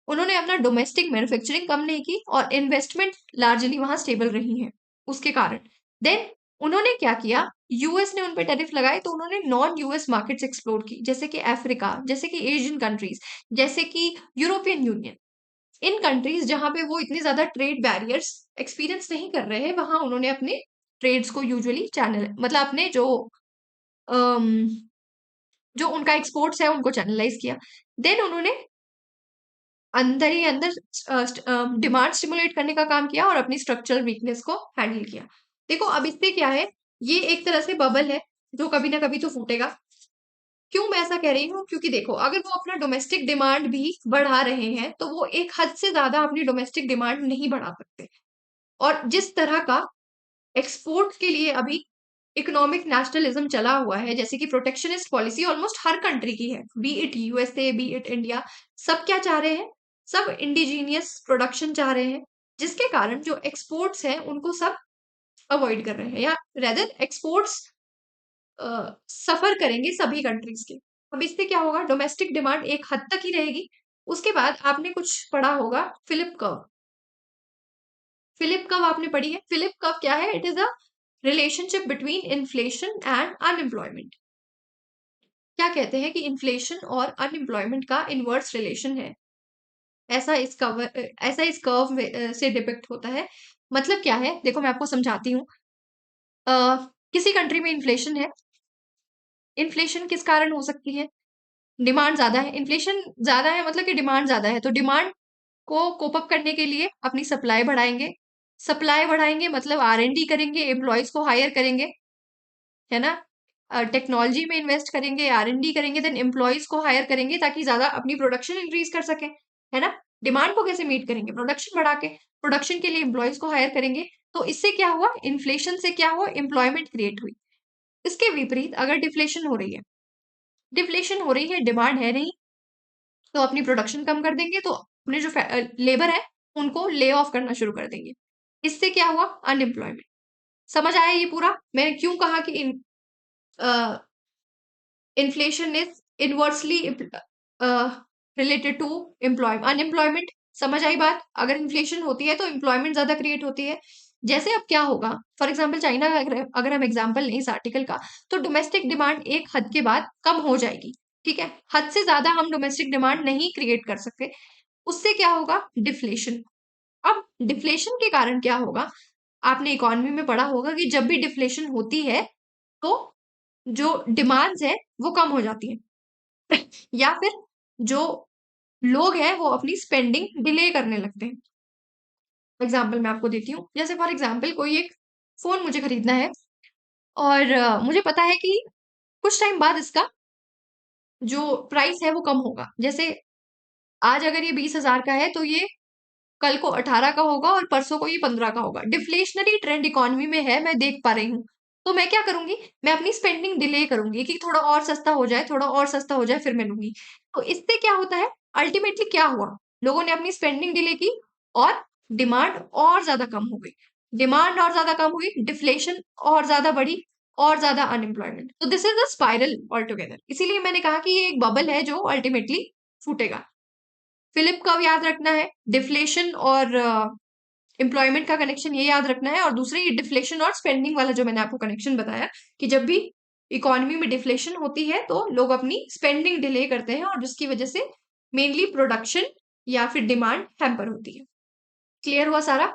उन्होंने अपना डोमेस्टिक मैन्युफैक्चरिंग कम नहीं की, और इन्वेस्टमेंट लार्जली वहां स्टेबल रही है उसके कारण। देन उन्होंने क्या किया, यूएस ने उन पे टैरिफ लगाए, तो उन्होंने नॉन यूएस मार्केट्स एक्सप्लोर की, जैसे कि अफ्रीका, जैसे कि एशियन कंट्रीज, जैसे कि यूरोपियन यूनियन। इन कंट्रीज जहां पे वो इतने ज्यादा ट्रेड बैरियर्स एक्सपीरियंस नहीं कर रहे हैं, वहां उन्होंने अपने ट्रेड्स को यूजुअली चैनल, मतलब अपने अम, जो उनका एक्सपोर्ट्स है उनको चैनलाइज किया। देन उन्होंने अंदर ही अंदर डिमांड स्टिमुलेट करने का काम किया, और अपनी स्ट्रक्चरल वीकनेस को हैंडल किया। देखो अब इससे क्या है, ये एक तरह से बबल है जो कभी ना कभी तो फूटेगा। क्यों मैं ऐसा कह रही हूँ, क्योंकि देखो अगर वो अपना डोमेस्टिक डिमांड भी बढ़ा रहे हैं, तो वो एक हद से ज्यादा अपनी डोमेस्टिक डिमांड नहीं बढ़ा सकते। और जिस तरह का एक्सपोर्ट के लिए अभी इकोनॉमिक नेशनलिज्म चला हुआ है, जैसे कि प्रोटेक्शनिस्ट पॉलिसी ऑलमोस्ट हर कंट्री की है, be it USA, B it India, सब क्या चाह रहे हैं, सब इंडिजीनियस प्रोडक्शन चाह रहे हैं, जिसके कारण जो एक्सपोर्ट्स हैं उनको सब अवॉइड कर रहे हैं, या रेदर एक्सपोर्ट्स सफर करेंगे सभी कंट्रीज के। अब इससे क्या होगा, डोमेस्टिक डिमांड एक हद तक ही रहेगी। उसके बाद आपने कुछ पढ़ा होगा फिलिप कर्व। फिलिप कर्व आपने पढ़ी है? फिलिप कर्व क्या है? It is a relationship between inflation and unemployment. क्या कहते हैं कि इन्फ्लेशन और अनएम्प्लॉयमेंट का इनवर्स रिलेशन है, ऐसा इस कर्व से डिपिक्ट होता है। मतलब क्या है, देखो मैं आपको समझाती हूँ। किसी कंट्री में इन्फ्लेशन है, इन्फ्लेशन किस कारण हो सकती है, डिमांड ज्यादा है, इन्फ्लेशन ज्यादा है मतलब कि डिमांड ज्यादा है, तो डिमांड को कोप अप करने के लिए अपनी सप्लाई बढ़ाएंगे, सप्लाई बढ़ाएंगे मतलब आर एंड डी करेंगे, एम्प्लॉयज को हायर करेंगे, है ना, टेक्नोलॉजी में इन्वेस्ट करेंगे, आर एंड डी करेंगे, देन एम्प्लॉयज को हायर करेंगे ताकि ज्यादा अपनी प्रोडक्शन इंक्रीज कर सके, है ना। डिमांड को कैसे मीट करेंगे, प्रोडक्शन बढ़ा के, प्रोडक्शन के लिए एम्प्लॉयज को हायर करेंगे। तो इससे क्या हुआ, इन्फ्लेशन से क्या हुआ, एम्प्लॉयमेंट क्रिएट हुई। इसके विपरीत अगर डिफ्लेशन हो रही है, डिफ्लेशन हो रही है, डिमांड है नहीं, तो अपनी प्रोडक्शन कम कर देंगे, तो अपने जो लेबर है उनको ले ऑफ करना शुरू कर देंगे। इससे क्या हुआ, अनएम्प्लॉयमेंट। समझ आया ये पूरा, मैंने क्यों कहा कि inflation is inversely related to unemployment. समझ आई बात? अगर इन्फ्लेशन होती है तो एम्प्लॉयमेंट ज्यादा क्रिएट होती है। जैसे अब क्या होगा, फॉर एग्जाम्पल चाइना का अगर हम एग्जाम्पल लें इस आर्टिकल का, तो डोमेस्टिक डिमांड एक हद के बाद कम हो जाएगी। ठीक है, हद से ज्यादा हम डोमेस्टिक डिमांड नहीं क्रिएट कर सकते। उससे क्या होगा, डिफ्लेशन। अब डिफ्लेशन के कारण क्या होगा, आपने इकोनॉमी में पढ़ा होगा कि जब भी डिफ्लेशन होती है तो जो डिमांड्स है वो कम हो जाती है या फिर जो लोग हैं वो अपनी स्पेंडिंग डिले करने लगते हैं। एग्जाम्पल मैं आपको देती हूँ, जैसे फॉर एग्जाम्पल कोई एक फोन मुझे खरीदना है, और मुझे पता है कि कुछ टाइम बाद इसका जो प्राइस है वो कम होगा। जैसे आज अगर ये 20,000 का है, तो ये कल को 18 का होगा, और परसों को ये 15 का होगा। डिफ्लेशनरी ट्रेंड इकोनॉमी में है, मैं देख पा रही हूँ। तो मैं क्या करूंगी, मैं अपनी स्पेंडिंग डिले करूंगी कि थोड़ा और सस्ता हो जाए, थोड़ा और सस्ता हो जाए, फिर मैं लूंगी। तो इससे क्या होता है, अल्टीमेटली क्या हुआ, लोगों ने अपनी स्पेंडिंग डिले की और डिमांड और ज्यादा कम हो गई। डिमांड और ज्यादा कम हुई, डिफ्लेशन और ज्यादा बढ़ी और ज्यादा अनएम्प्लॉयमेंट। तो this is a spiral all together. इसीलिए मैंने कहा कि ये एक बबल है जो अल्टीमेटली फूटेगा। फिलिप कर्व याद रखना है, डिफ्लेशन और एम्प्लॉयमेंट का कनेक्शन ये याद रखना है, और दूसरी डिफ्लेशन और स्पेंडिंग वाला जो मैंने आपको कनेक्शन बताया कि जब भी इकोनॉमी में डिफ्लेशन होती है तो लोग अपनी स्पेंडिंग डिले करते हैं और जिसकी वजह से मेनली प्रोडक्शन या फिर डिमांड हैम्पर होती है। क्लियर हुआ सारा?